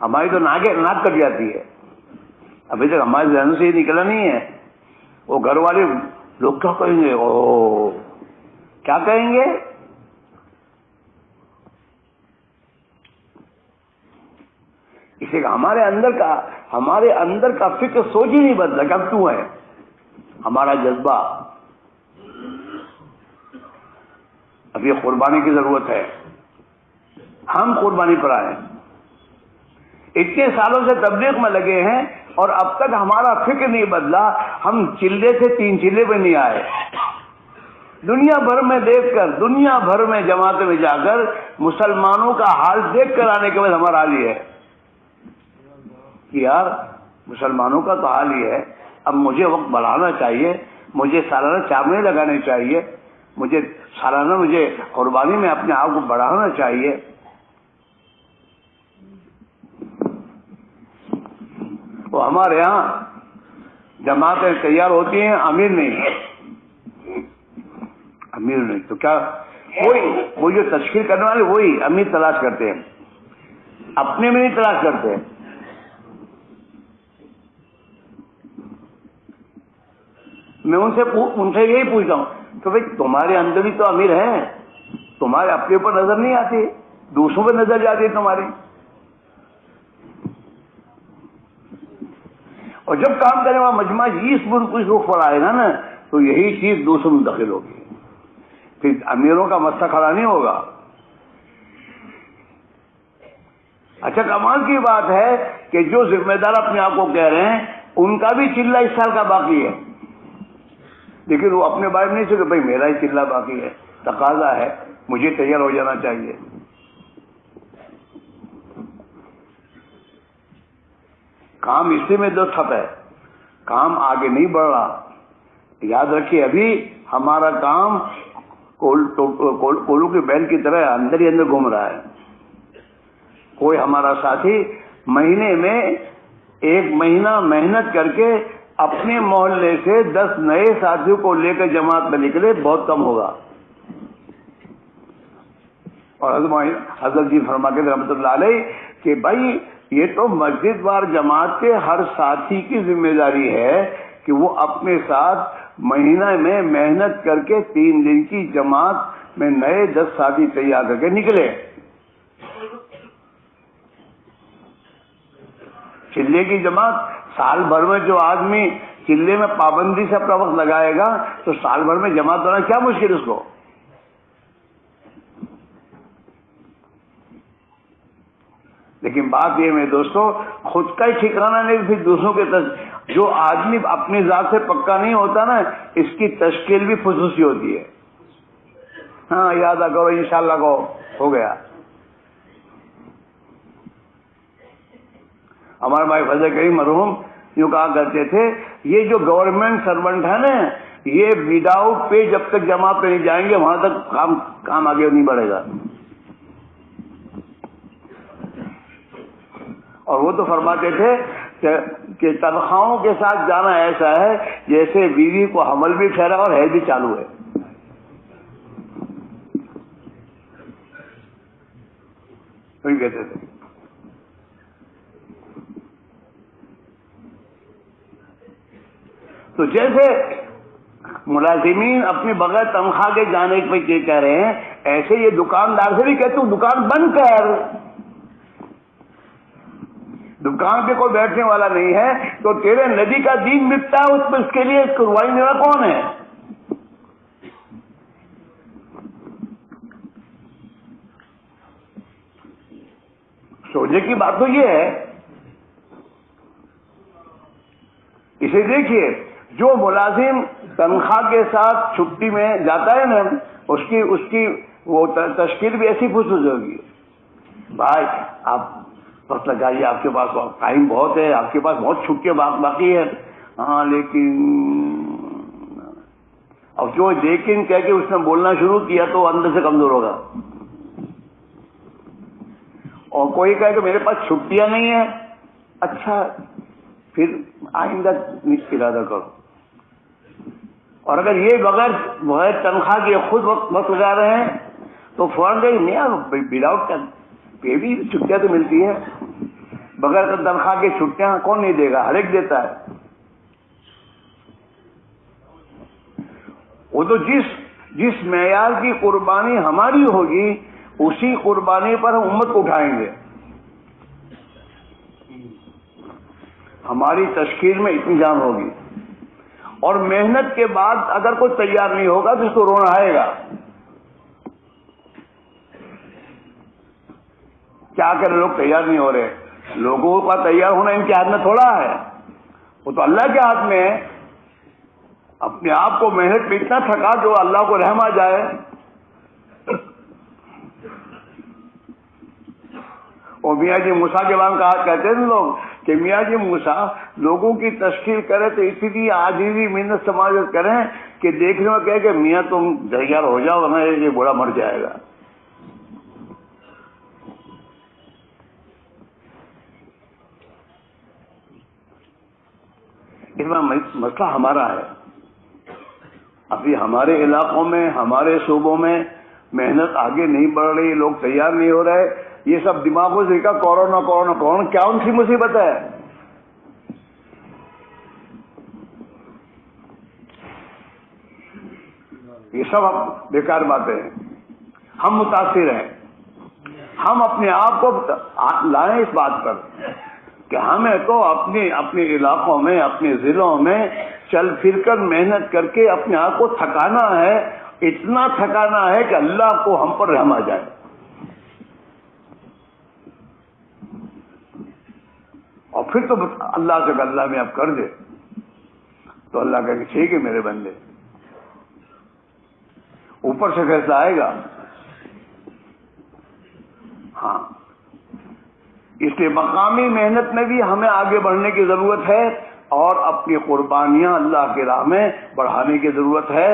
ہماری تو ناک کٹ جاتی ہے، ابھی تک ہمارے ذہن سے یہ نکلا نہیں ہے. وہ گھر والے لوگ کیا کہیں گے، او کیا کہیں گے. اسے ہمارے اندر کا فکر سوچ ہی نہیں بدلا کہ اب تو ہے. ہمارا جذبہ، اب یہ قربانی کی ضرورت ہے، ہم قربانی پر آئے۔ اتنے سالوں سے تبلیغ میں لگے ہیں اور اب تک ہمارا فکر نہیں بدلا، ہم چلے سے 3 چلے پہ نہیں آئے۔ دنیا بھر میں دیکھ کر، دنیا بھر میں جماعتوں میں جا کر مسلمانوں کا حال دیکھ کر آنے کے بعد ہمارا حال یہ ہے کہ یار مسلمانوں کا تو حال یہ ہے، اب مجھے وقت بڑھانا چاہیے، مجھے سالانہ چابنے لگانے چاہیے، مجھے سالانہ قربانی میں اپنے آپ کو بڑھانا چاہیے۔ وہ ہمارے ہاں جماعتیں تیار ہوتی ہیں، امیر نہیں، امیر نہیں تو کیا، وہ جو تشکیل کرنے والے وہی امیر تلاش کرتے ہیں، اپنے میں نہیں تلاش کرتے ہیں۔ میں ان سے یہی پوچھتا ہوں کہ بھائی تمہارے اندر بھی تو امیر ہیں، تمہارے اپنے اوپر نظر نہیں آتی، دوسروں پہ نظر جاتی ہے تمہاری۔ اور جب کام کرنے والا مجمع اس رخ پر آئے گا نا تو یہی چیز دوسروں میں داخل ہوگی، پھر امیروں کا مسئلہ کھڑا نہیں ہوگا۔ اچھا کمال کی بات ہے کہ جو ذمہ دار اپنے آپ کو کہہ رہے ہیں ان کا بھی چلہ اس سال کا باقی ہے، لیکن وہ اپنے بارے میں نہیں سکتے بھائی میرا ہی چلہ باقی ہے، تقاضا ہے، مجھے تیار ہو جانا چاہیے۔ کام اسی میں تو ٹھپ ہے، کام آگے نہیں بڑھ رہا۔ یاد رکھیے ابھی ہمارا کام کولو کی بیل کی طرح اندر ہی اندر گھوم رہا ہے۔ کوئی ہمارا ساتھی مہینے میں 1 مہینہ محنت کر کے اپنے محلے سے 10 نئے ساتھیوں کو لے کر جماعت میں نکلے، بہت کم ہوگا۔ اور حضرت جی فرما کے رحمۃ اللہ علیہ کہ بھائی یہ تو مسجد وار جماعت کے ہر ساتھی کی ذمہ داری ہے کہ وہ اپنے ساتھ مہینہ میں محنت کر کے 3 دن کی جماعت میں نئے 10 ساتھی تیار کر کے نکلے۔ چلے کی جماعت سال بھر میں جو آدمی چلے میں پابندی سے اپنا وقت لگائے گا تو سال بھر میں جماعت ہونا کیا مشکل اس کو۔ لیکن بات یہ میں دوستو خود کا ہی ٹھکانہ نہیں، پھر دوسروں کے جو آدمی اپنی ذات سے پکا نہیں ہوتا نا اس کی تشکیل بھی خصوصی ہوتی ہے۔ ہاں یاد کرو انشاءاللہ کو ہو گیا۔ ہمارے بھائی فضل کریم مرحوم یوں کہا کرتے تھے یہ جو گورنمنٹ سرونٹ ہے نا یہ وداؤٹ پے جب تک جماعت پہ نہیں جائیں گے وہاں تک کام آگے نہیں بڑھے گا۔ اور وہ تو فرماتے تھے کہ تنخواہوں کے ساتھ جانا ایسا ہے جیسے بیوی کو حمل بھی ٹھہرا اور حیض بھی چالو ہے۔ وہی کہتے تھے۔ تو جیسے ملازمین اپنے بغیر تنخواہ کے جانے پہ یہ کہہ رہے ہیں ایسے یہ دکاندار سے بھی کہتے ہوں دکان بند کر، دکان پہ کوئی بیٹھنے والا نہیں ہے تو تیرے نبی کا دین مٹتا ہے اس کے لیے قربانی دینا کون ہے؟ سوچنے کی بات تو یہ ہے۔ اسے دیکھیے جو ملازم تنخواہ کے ساتھ چھٹی میں جاتا ہے نا اس کی وہ تشکیل بھی ایسی خصوص ہوگی، بھائی آپ وقت لگائیے، آپ کے پاس ٹائم بہت ہے، آپ کے پاس بہت چھٹیاں باقی ہے، ہاں لیکن اب جو لیکن کہہ کے اس نے بولنا شروع کیا تو اندر سے کمزور ہوگا۔ اور کوئی کہے کہ میرے پاس چھٹیاں نہیں ہیں، اچھا پھر آئندہ ارادہ کرو۔ اور اگر یہ بغیر تنخواہ کے خود وقت لگا رہے ہیں تو فوراً نہیں وداؤٹ پے بھی چھٹیاں تو ملتی ہے، بغیر تنخواہ کی چھٹیاں کون نہیں دے گا، ہر ایک دیتا ہے۔ وہ تو جس معیار کی قربانی ہماری ہوگی اسی قربانی پر ہم امت کو اٹھائیں گے۔ ہماری تشکیل میں اتنی جان ہوگی اور محنت کے بعد اگر کوئی تیار نہیں ہوگا تو اس کو رونا آئے گا. کیا کرے, لوگ تیار نہیں ہو رہے. لوگوں کا تیار ہونا ان کے ہاتھ میں تھوڑا ہے, وہ تو اللہ کے ہاتھ میں ہے. اپنے آپ کو محنت میں اتنا تھکا جو اللہ کو رحم آ جائے. اور میاں جی موسیٰ کے بارے میں کہا کہتے ہیں لوگ کہ میاں جی موسیٰ لوگوں کی تشکیل کرے تو اسی لیے عاجزی محنت سماجت کریں کہ دیکھنے میں کہے کہ میاں تم تیار ہو جاؤ ورنہ یہ بوڑھا مر جائے گا. اس میں مسئلہ ہمارا ہے. ابھی ہمارے علاقوں میں, ہمارے صوبوں میں محنت آگے نہیں بڑھ رہی, لوگ تیار نہیں ہو رہے. یہ سب دماغوں سے کہا کورونا کورونا کورونا, کیا ان کی مصیبت ہے؟ یہ سب بیکار باتیں ہیں. ہم متاثر ہیں. ہم اپنے آپ کو لائیں اس بات پر کہ ہمیں تو اپنے علاقوں میں, اپنے ضلعوں میں چل پھر کر محنت کر کے اپنے آپ کو تھکانا ہے. اتنا تھکانا ہے کہ اللہ کو ہم پر رحم آ جائے. اور پھر تو اللہ سے اللہ میں اب کر دے تو اللہ کہے کہ ٹھیک ہے میرے بندے, اوپر سے فیصلہ آئے گا. ہاں, اس لیے مقامی محنت میں بھی ہمیں آگے بڑھنے کی ضرورت ہے اور اپنی قربانیاں اللہ کی راہ میں بڑھانے کی ضرورت ہے.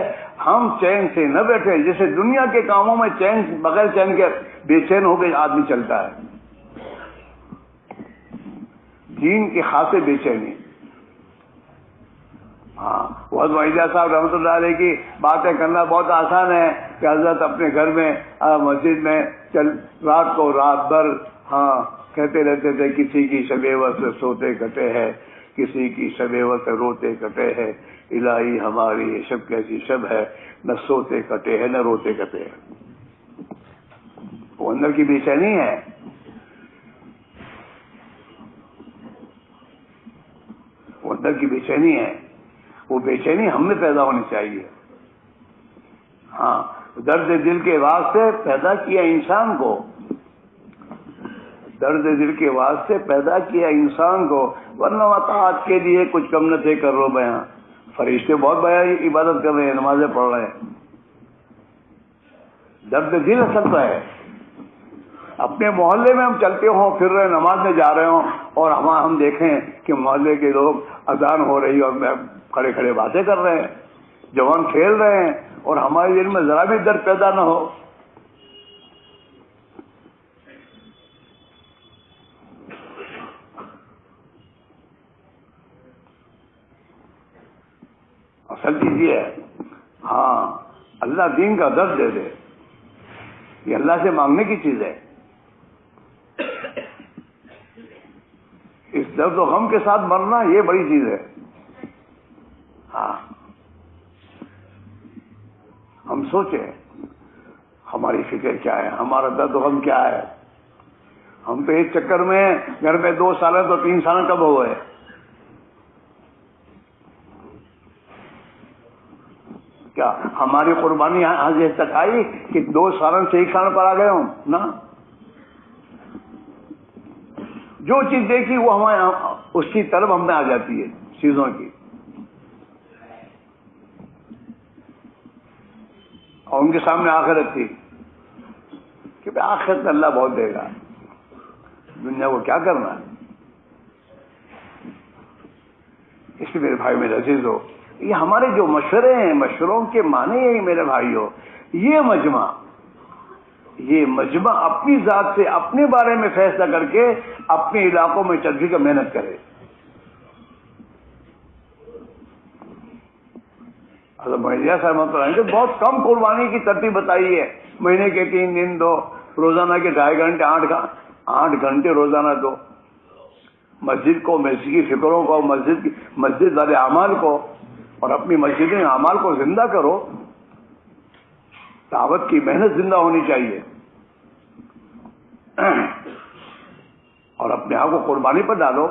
ہم چین سے نہ بیٹھے, جیسے دنیا کے کاموں میں چین بغیر چین کے بے چین ہو کے آدمی چلتا ہے. دین کے خاصے بے چینی. ہاں, بہت وحیدہ صاحب رحمۃ اللہ علیہ کی باتیں کرنا بہت آسان ہے کہ حضرت اپنے گھر میں مسجد میں رات کو رات بھر کہتے رہتے تھے کسی کی شب سے سوتے کٹے ہیں, کسی کی شب سے روتے کٹے ہیں. الہی ہماری یہ شب کیسی شب ہے, نہ سوتے کٹے ہیں نہ روتے کٹے ہیں. وہ اندر کی بے چینی ہے. وہ اندر کی بے چینی ہے. وہ بے چینی ہم میں پیدا ہونی چاہیے. ہاں, درد دل کے واسطے پیدا کیا انسان کو, درد دل کے واسطے پیدا کیا انسان کو, ورنہ مطاعت کے لیے کچھ کم نہ تھے کر رو بیاں. فرشتے بہت بیاں عبادت کر رہے ہیں, نمازیں پڑھ رہے ہیں. درد دل اصل تو ہے. اپنے محلے میں ہم چلتے ہوں, پھر رہے, نماز میں جا رہے ہوں اور ہم دیکھیں کہ محلے کے لوگ اذان ہو رہی اور کھڑے کھڑے باتیں کر رہے ہیں, جوان کھیل رہے ہیں, اور ہمارے دل میں ذرا بھی درد پیدا نہ ہو. اصل چیز یہ ہے, ہاں اللہ دین کا درد دے دے, یہ اللہ سے مانگنے کی چیز ہے. اس درد و غم کے ساتھ مرنا یہ بڑی چیز ہے. ہاں, ہم سوچیں ہماری فکر کیا ہے, ہمارا درد و غم کیا ہے. ہم تو ایک چکر میں گھر میں 2 سال تو 3 سال کب ہوئے. کیا ہماری قربانی یہاں تک آئی کہ 2 سال سے 1 سال پر آ گئے ہوں نا. جو چیز دیکھی وہ ہمیں اس کی طرف ہم میں آ جاتی ہے چیزوں کی, اور ان کے سامنے آخرت تھی کہ آخرت میں اللہ بہت دے گا, دنیا کو کیا کرنا ہے. اس لیے میرے بھائی میرے عزیز ہو, یہ ہمارے جو مشورے ہیں, مشوروں کے معنی ہیں میرے بھائیوں, یہ مجمع اپنی ذات سے اپنے بارے میں فیصلہ کر کے اپنے علاقوں میں چل کر محنت کرے. حضرت محدث صاحب نے بہت کم قربانی کی ترتیب بتائی ہے. مہینے کے 3 دن دو, روزانہ کے 2.5 گھنٹے, 8 گھنٹے روزانہ دو. مسجد کو, مسجد کی فکروں کو, مسجد والے اعمال کو اور اپنی مسجد اعمال کو زندہ کرو. دعوت کی محنت زندہ ہونی چاہیے اور اپنے آپ کو قربانی پر ڈالو.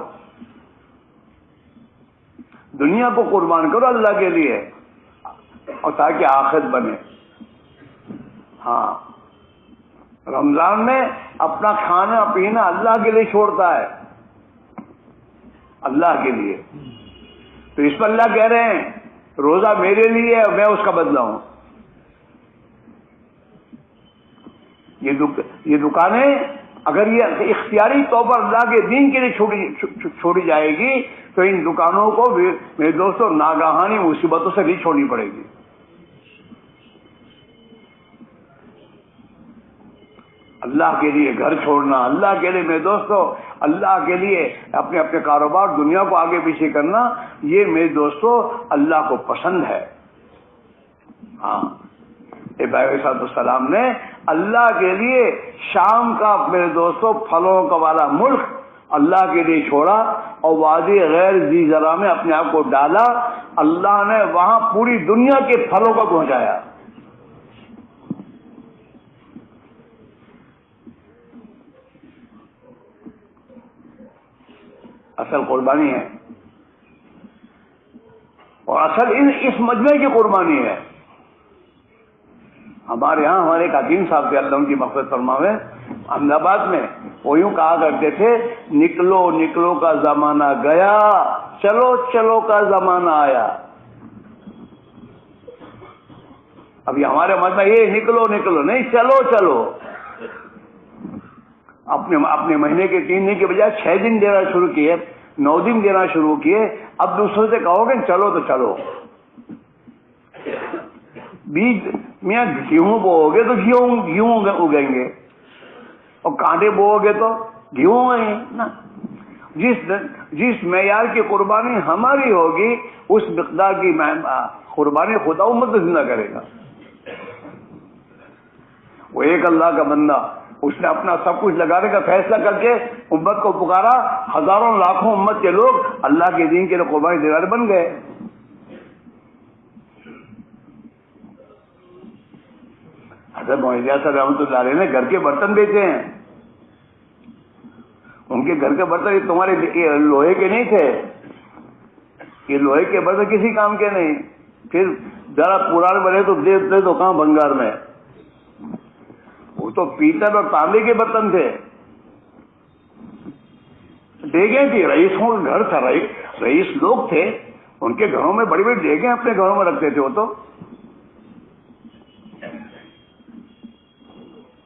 دنیا کو قربان کرو اللہ کے لیے اور تاکہ آخرت بنے. ہاں رمضان میں اپنا کھانا پینا اللہ کے لیے چھوڑتا ہے, اللہ کے لیے. تو اس پر اللہ کہہ رہے ہیں روزہ میرے لیے ہے, میں اس کا بدلہ ہوں. یہ دکانیں اگر یہ اختیاری طور پر اللہ کے دین کے لیے چھوڑی جائے گی تو ان دکانوں کو میرے دوستوں ناگہانی مصیبتوں سے بھی چھوڑنی پڑے گی. اللہ کے لیے گھر چھوڑنا, اللہ کے لیے میرے دوستوں اللہ کے لیے اپنے اپنے کاروبار دنیا کو آگے پیچھے کرنا, یہ میرے دوستوں اللہ کو پسند ہے. ہاں ابراہیم صلی اللہ علیہ وسلم نے اللہ کے لیے شام کا میرے دوستوں پھلوں کا والا ملک اللہ کے لیے چھوڑا اور وادی غیر ذی زرع میں اپنے آپ کو ڈالا. اللہ نے وہاں پوری دنیا کے پھلوں کو پہنچایا. اصل قربانی ہے اور اصل اس مجمع کی قربانی ہے. ہمارے یہاں ہمارے ایک حکیم صاحب تھے اللہ ان کی مغفرت فرماوے, احمد آباد میں, وہ یوں کہا کرتے تھے نکلو نکلو کا زمانہ گیا, چلو چلو کا زمانہ آیا. ابھی ہمارے مجمع یہ نکلو نکلو نہیں, چلو چلو. اپنے مہینے کے 3 دن کے بجائے 6 دن دینا شروع کیے, 9 دن دینا شروع کیے. اب دوسروں سے کہو گے چلو تو چلو. بیج میاں گیہوں بو گے تو گیہوں اگیں گے اور کانٹے بو گے تو گیہوں آئیں نا. جس معیار کی قربانی ہماری ہوگی اس مقدار کی قربانی خدا امت کو زندہ کرے گا. وہ ایک اللہ کا بندہ, اس نے اپنا سب کچھ لگانے کا فیصلہ کر کے امت کو پکارا. ہزاروں لاکھوں امت کے لوگ اللہ کے دین کے لیے قربانی دینے والے بن گئے. حضرت معاویہ صاحب رحمۃ اللہ علیہ نے گھر کے برتن بیچے ہیں. ان کے گھر کے برتن یہ تمہارے لوہے کے نہیں تھے, یہ لوہے کے برتن کسی کام کے نہیں. پھر ذرا پرانے بنے تو دے تو کہاں بنگار میں, وہ تو پیتل اور تانبے کے برتن تھے. دیگیں تھی, رئیسوں کا گھر تھا, رئیس لوگ تھے, ان کے گھروں میں بڑی بڑی دیگیں اپنے گھروں میں رکھتے تھے.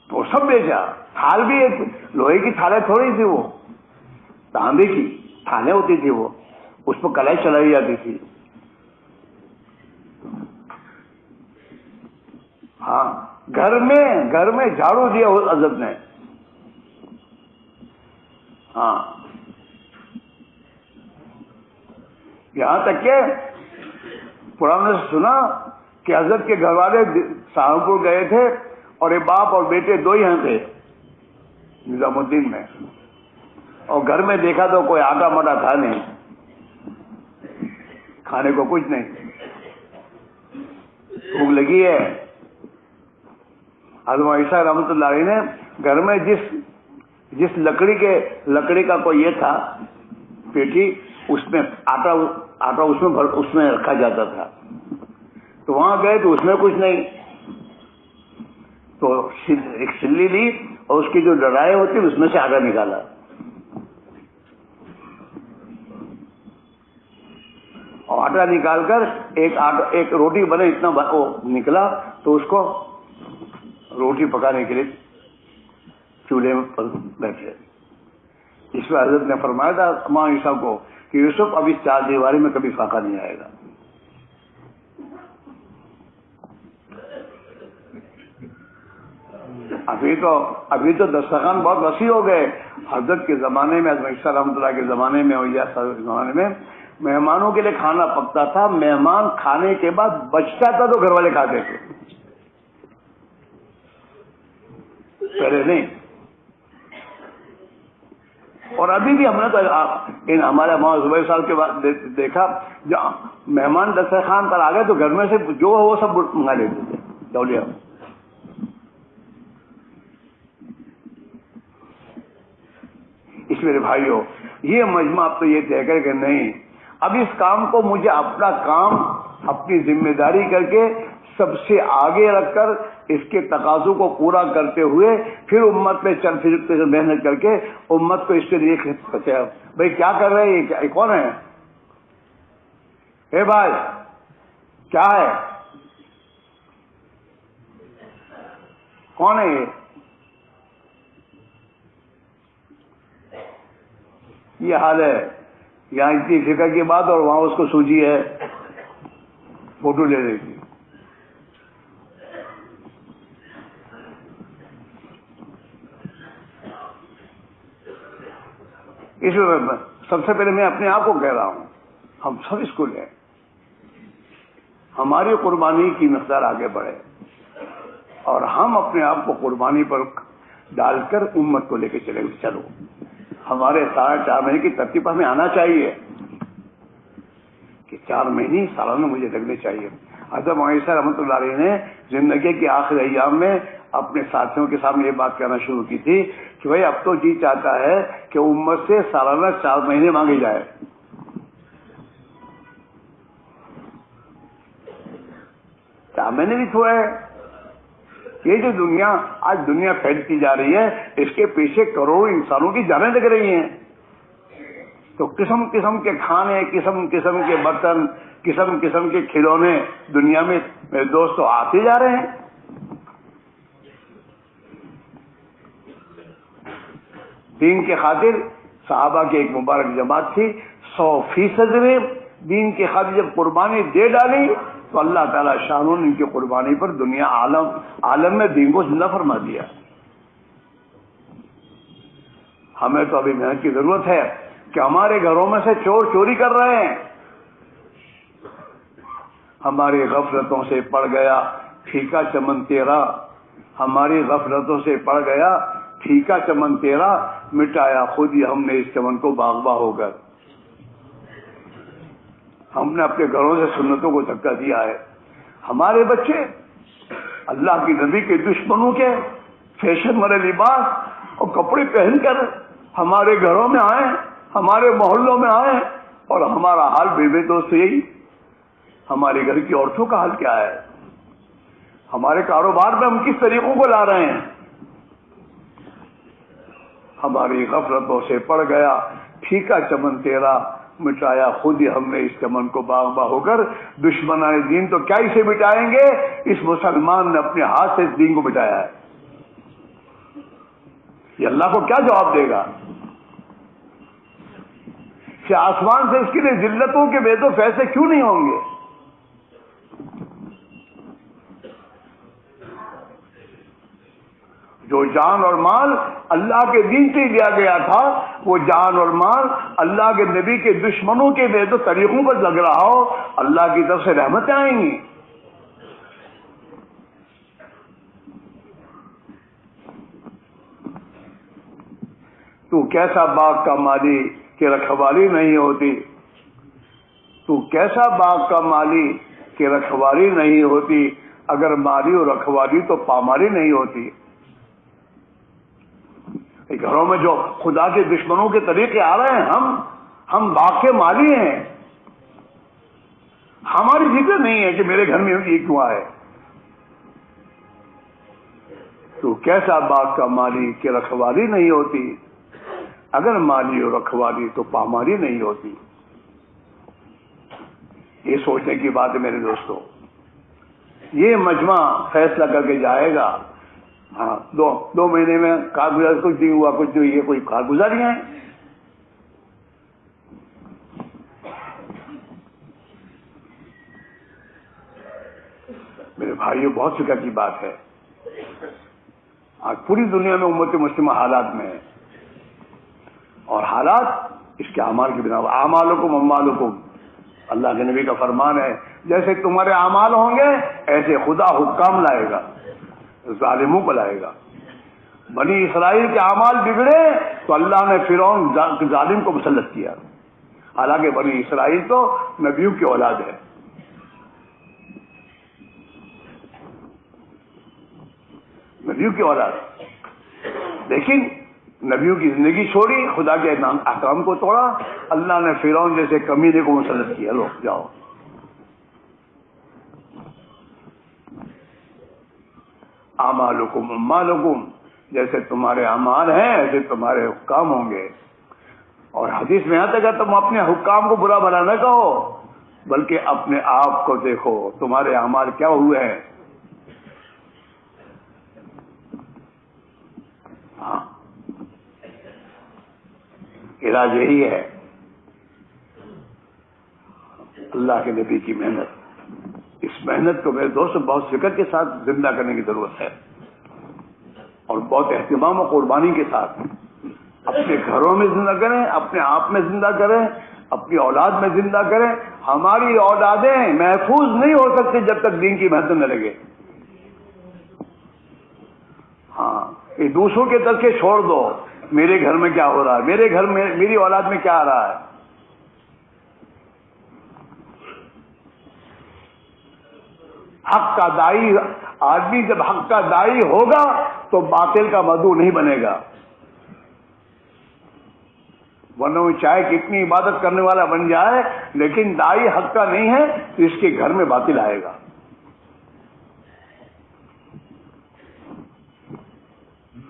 وہ سب بیچا. تھال بھی ایک لوہے کی تھالیں تھوڑی تھی, وہ تانبے کی تھالیں ہوتی تھی, وہ اس پر کڑھائی چلائی جاتی تھی. ہاں گھر میں جھاڑو دیا حضرت نے. ہاں یہاں تک کہ پرانے نے سنا کہ حضرت کے گھر والے سہارنپور گئے تھے اور یہ باپ اور بیٹے 2 ہی ہیں تھے نظام الدین میں, اور گھر میں دیکھا تو کوئی آٹا مٹا تھا نہیں, کھانے کو کچھ نہیں. بھوک لگی ہے. حضرت عیسیٰ رحمۃ اللہ علیہ نے گھر میں جس لکڑی کا کوئی یہ تھا پیٹی, اس میں آٹا اس میں رکھا جاتا تھا. تو وہاں گئے تو اس میں کچھ نہیں, تو ایک سلی لی اور اس کی جو ڈرائیں ہوتی اس میں سے آٹا نکالا. اور آٹا نکال کر ایک روٹی بنے اتنا وہ نکلا, تو اس کو روٹی پکانے کے لیے چولہے پر بیٹھے. اس میں حضرت نے فرمایا تھا امام یوسف کو کہ یوسف اب اس 4 دیواری میں کبھی فاقہ نہیں آئے گا. ابھی تو دسترخوان بہت وسیع ہو گئے. حضرت کے زمانے میں, حضرت عیسیٰ رحمۃ اللہ کے زمانے میں, اور کے زمانے میں مہمانوں کے لیے کھانا پکتا تھا. مہمان کھانے کے بعد بچتا تھا تو گھر والے کھاتے تھے, پہلے نہیں. اور ابھی بھی ہم نے تو ہمارے مولانا زبیر صاحب کے بعد دیکھا, جب مہمان دسترخوان پر آ گئے تو گھر میں سے جو وہ سب منگا لیتے تھے تولیہ. اس میرے بھائیوں, یہ مجمع اب تو یہ طے کرے کہ نہیں, اب اس کام کو مجھے اپنا کام، اپنی ذمہ داری کر کے سب سے آگے رکھ کر اس کے تقاضوں کو پورا کرتے ہوئے پھر امت پہ چل پھر محنت کر کے امت کو اس کے لیے بھائی کیا کر رہے ہیں، یہ کون ہے؟ اے بھائی کیا ہے، کون ہے یہ حال ہے یہاں اتنی فکر کی بات اور وہاں اس کو سوجی ہے فوٹو لے رہی تھی. اس میں سب سے پہلے میں اپنے آپ کو کہہ رہا ہوں، ہم سب اسکول ہیں، ہماری قربانی کی مقدار آگے بڑھے اور ہم اپنے آپ کو قربانی پر ڈال کر امت کو لے کے چلے. چلو ہمارے 4.5 مہینے کی ترتیب ہمیں آنا چاہیے کہ 4 مہینے سالانہ مجھے لگنے چاہیے. حضرت معیسر رحمۃ اللہ علیہ نے زندگی کے آخری ایام میں اپنے ساتھیوں کے سامنے یہ بات کہنا شروع کی تھی کہ بھائی اب تو جی چاہتا ہے کہ امت سے سالانہ 4 مہینے مانگے جائے. کیا میں نے بھی چھوڑا ہے. یہ جو دنیا آج دنیا پھیلتی جا رہی ہے اس کے پیچھے کروڑوں انسانوں کی جانیں لگ رہی ہیں. تو قسم قسم کے کھانے، قسم قسم کے برتن، قسم قسم کے کھلونے دنیا میں میرے دوستو آتے جا رہے ہیں. دین کی خاطر صحابہ کی ایک مبارک جماعت تھی، 100% میں دین کی خاطر جب قربانی دے ڈالی تو اللہ تعالیٰ شان نے ان کی قربانی پر دنیا عالم میں دین کو زندہ فرما دیا. ہمیں تو ابھی محنت کی ضرورت ہے کہ ہمارے گھروں میں سے چور چوری کر رہے ہیں، ہماری غفلتوں سے پڑ گیا پھیکا چمن تیرا، ہماری غفلتوں سے پڑ گیا پھیکا چمن تیرا، مٹایا خود ہی ہم نے اس چمن کو باغباں ہو کر. ہم نے اپنے گھروں سے سنتوں کو دھکا دیا ہے. ہمارے بچے اللہ کی نبی کے دشمنوں کے فیشن والے لباس اور کپڑے پہن کر ہمارے گھروں میں آئے، ہمارے محلوں میں آئے، اور ہمارا حال بے دوست یہی. ہمارے گھر کی عورتوں کا حال کیا ہے؟ ہمارے کاروبار میں ہم کس طریقوں کو لا رہے ہیں؟ ہماری غفلتوں سے پڑ گیا پھیکا چمن تیرا، مٹایا خود ہی ہم نے اس چمن کو باغباں ہو کر. دشمنان دین تو کیا اسے مٹائیں گے؟ اس مسلمان نے اپنے ہاتھ سے اس دین کو مٹایا ہے. یہ اللہ کو کیا جواب دے گا؟ کہ آسمان سے اس کے لیے ذلتوں کے بے تو فیصلے کیوں نہیں ہوں گے؟ جو جان اور مال اللہ کے دین سے دیا گیا تھا، وہ جان اور مال اللہ کے نبی کے دشمنوں کے بے تو طریقوں پر لگ رہا ہو، اللہ کی طرف سے رحمتیں آئیں گی. تو کیسا باغ کا مالی کہ رکھوالی نہیں ہوتی، تو کیسا باغ کا مالی کہ رکھوالی نہیں ہوتی، اگر مالی اور رکھوالی تو پامالی نہیں ہوتی. گھروں میں جو خدا کے دشمنوں کے طریقے آ رہے ہیں، ہم باغ کے مالی ہیں. ہماری فکر نہیں ہے کہ میرے گھر میں یہ کیوں آئے. تو کیسا باغ کا مالی کہ رکھوالی نہیں ہوتی، اگر مالی اور رکھوالی تو پامالی نہیں ہوتی. یہ سوچنے کی بات ہے میرے دوستوں. یہ مجمع فیصلہ کر کے جائے گا. ہاں، دو مہینے میں کارگزاری کچھ نہیں ہوا، کچھ نہیں، یہ کوئی کارگزاریاں ہیں. میرے بھائیوں، بہت فکر کی بات ہے. آج پوری دنیا میں امت مسلمہ حالات میں ہے، اور حالات اس کے اعمال کی بنا پر. اعمالکم اموالکم، اللہ کے نبی کا فرمان ہے، جیسے تمہارے اعمال ہوں گے ایسے خدا حکام لائے گا، ظالموں کو لائے گا. بنی اسرائیل کے اعمال بگڑے تو اللہ نے فرعون ظالم کو مسلط کیا، حالانکہ بنی اسرائیل تو نبیوں کی اولاد ہے. نبیوں کی اولاد. لیکن نبیوں کی زندگی چھوڑی، خدا کے احکام کو توڑا، اللہ نے فرعون جیسے کمینے کو مسلط کیا، لو جاؤ۔ اعمالکم امالکم، جیسے تمہارے اعمال ہیں ایسے تمہارے حکام ہوں گے۔ اور حدیث میں آتا ہے کہ تم اپنے حکام کو برا بھلا نہ کہو، بلکہ اپنے آپ کو دیکھو تمہارے اعمال کیا ہوئے ہیں۔ ہاں، علاج یہی ہے، اللہ کے نبی کی محنت۔ اس محنت کو میرے دوست بہت فکر کے ساتھ زندہ کرنے کی ضرورت ہے، اور بہت اہتمام و قربانی کے ساتھ اپنے گھروں میں زندہ کریں، اپنے آپ میں زندہ کریں، اپنی اولاد میں زندہ کریں۔ ہماری اولادیں محفوظ نہیں ہو سکتی جب تک دین کی محنت نہ لگے۔ ہاں، یہ دوسروں کے تذکرے چھوڑ دو، میرے گھر میں کیا ہو رہا ہے، میرے گھر میں میری اولاد میں کیا آ رہا ہے۔ حق کا دائی آدمی جب حق کا دائی ہوگا تو باطل کا مدعو نہیں بنے گا، ورنہ وہ چاہے کتنی عبادت کرنے والا بن جائے لیکن دائی حق کا نہیں ہے تو اس کے گھر میں باطل آئے گا۔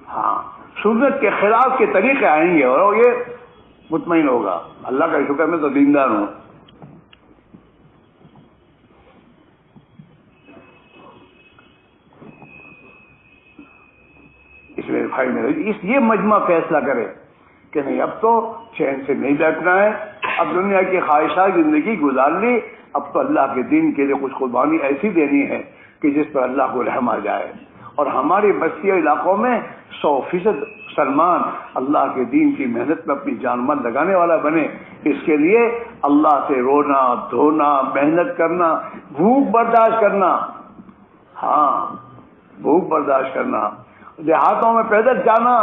ہاں، سنت کے خلاف کے طریقے آئیں گے اور یہ مطمئن ہوگا اللہ کا شکر میں تو دیندار ہوں۔ اس لیے بھائی میرے یہ مجمع فیصلہ کرے کہ نہیں، اب تو چین سے نہیں بیٹھنا ہے، اب دنیا کی خواہشات زندگی گزار لی، اب تو اللہ کے دین کے لیے کچھ قربانی ایسی دینی ہے کہ جس پر اللہ کو رحم آ جائے، اور ہماری بستی علاقوں میں 100% سلمان اللہ کے دین کی محنت میں اپنی جان مال لگانے والا بنے۔ اس کے لیے اللہ سے رونا دھونا، محنت کرنا، بھوک برداشت کرنا، ہاں بھوک برداشت کرنا، دیہاتوں میں پیدل جانا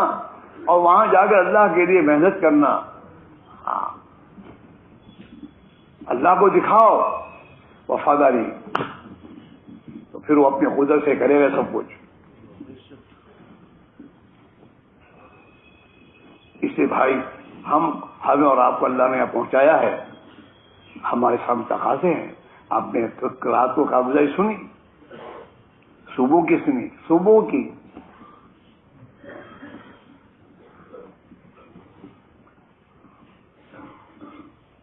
اور وہاں جا کر اللہ کے لیے محنت کرنا۔ ہاں، اللہ کو دکھاؤ وفاداری، تو پھر وہ اپنی قدرت سے کرے گا سب کچھ۔ اس لیے بھائی ہمیں اور آپ کو اللہ نے یہاں پہنچایا ہے، ہمارے سامنے تقاضے ہیں۔ آپ نے رات کو کارگزاری سنی، صبح کی سنی، صبح کی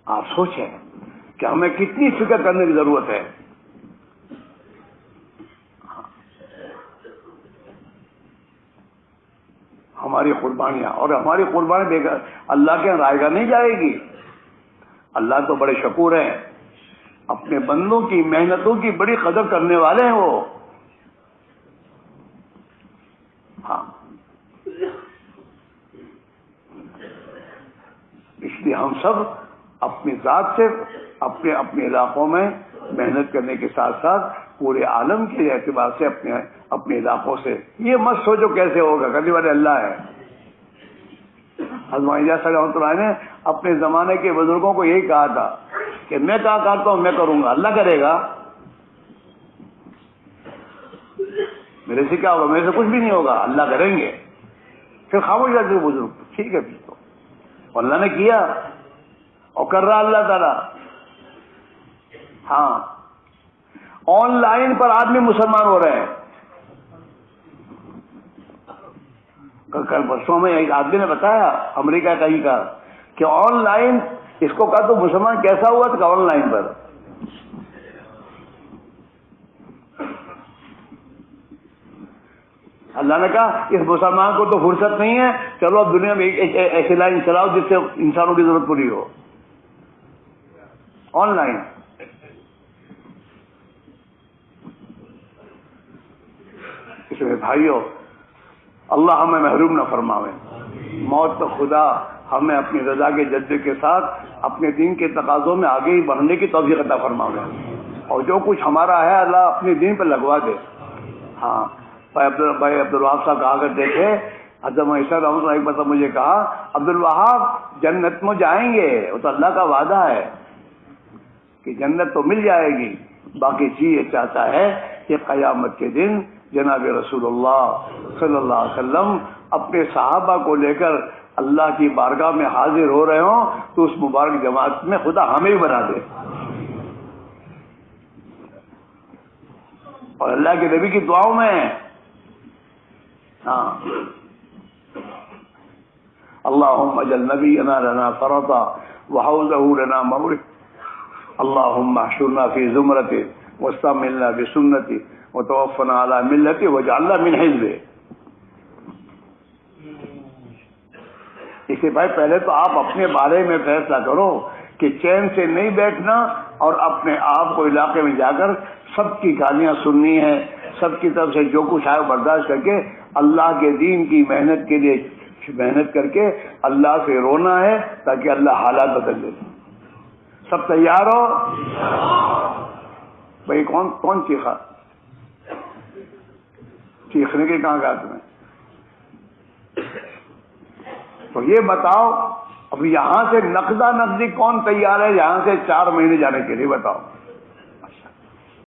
آپ سوچیں کہ ہمیں کتنی فکر کرنے کی ضرورت ہے۔ ہماری قربانیاں، اور ہماری قربانی دے کر اللہ کے یہاں رائے گاہ نہیں جائے گی۔ اللہ تو بڑے شکور ہیں، اپنے بندوں کی محنتوں کی بڑی قدر کرنے والے ہیں وہ۔ ہاں، اس لیے ہم سب اپنی ذات سے اپنے اپنے علاقوں میں محنت کرنے کے ساتھ ساتھ پورے عالم کے اعتبار سے اپنے علاقوں سے یہ مت سوچو کیسے ہوگا، کرنے والے اللہ ہے۔ حضرت اجازت رحمۃ اللہ نے اپنے زمانے کے بزرگوں کو یہی کہا تھا کہ میں کہاں کرتا ہوں میں کروں گا، اللہ کرے گا، میرے سے کیا ہوگا، میرے سے کچھ بھی نہیں ہوگا، اللہ کریں گے۔ پھر خاموش رہتے بزرگ، ٹھیک ہے پھر تو اللہ نے کیا اور کر رہا اللہ تعالیٰ۔ ہاں، آن لائن پر آدمی مسلمان ہو رہے ہیں۔ کل برسوں میں ایک آدمی نے بتایا امریکہ کہیں کا کہ آن لائن، اس کو کہا تو مسلمان کیسا ہوا تھا آن لائن پر؟ اللہ نے کہا اس مسلمان کو تو فرصت نہیں ہے، چلو اب دنیا میں ایسی لائن چلاؤ جس سے انسانوں کی ضرورت پوری ہو، آن لائن۔ اس میں بھائیوں اللہ ہمیں محروم نہ فرماوے، موت تو خدا ہمیں اپنی رضا کے جذبے کے ساتھ اپنے دین کے تقاضوں میں آگے ہی بڑھنے کی توفیق عطا فرماوے، اور جو کچھ ہمارا ہے اللہ اپنے دین پہ لگوا دے۔ ہاں، بھائی عبد الوہاب صاحب کہا کرتے تھے، حضرت عیسیٰ رحمۃ اللہ ایک مرتبہ مجھے کہا عبد الوہاب جنت میں جائیں گے، وہ تو اللہ کا وعدہ ہے کہ جنت تو مل جائے گی، باقی جی یہ چاہتا ہے کہ قیامت کے دن جناب رسول اللہ صلی اللہ علیہ وسلم اپنے صحابہ کو لے کر اللہ کی بارگاہ میں حاضر ہو رہے ہوں تو اس مبارک جماعت میں خدا ہمیں بھی بنا دے. اور اللہ کے نبی کی دعاؤں میں ہاں اللہم اجعل نبینا لنا فرطا وحوزہ لنا مورد اللہم احشرنا فی زمرتہ واستعملنا بسنتہ وتوفنا علی ملتہ واجعلنا من حزبہ. اسے بھائی پہلے تو آپ اپنے بارے میں فیصلہ کرو کہ چین سے نہیں بیٹھنا اور اپنے آپ کو علاقے میں جا کر سب کی گالیاں سننی ہے، سب کی طرف سے جو کچھ آئے برداشت کر کے اللہ کے دین کی محنت کے لیے محنت کر کے اللہ سے رونا ہے تاکہ اللہ حالات بدل دے. سب تیار ہو؟ بھائی کون چیخا؟ چیخنے کے کہاں گا تمہیں؟ تو یہ بتاؤ اب یہاں سے نقدہ نقدی کون تیار ہے یہاں سے 4 مہینے جانے کے لیے؟ بتاؤ.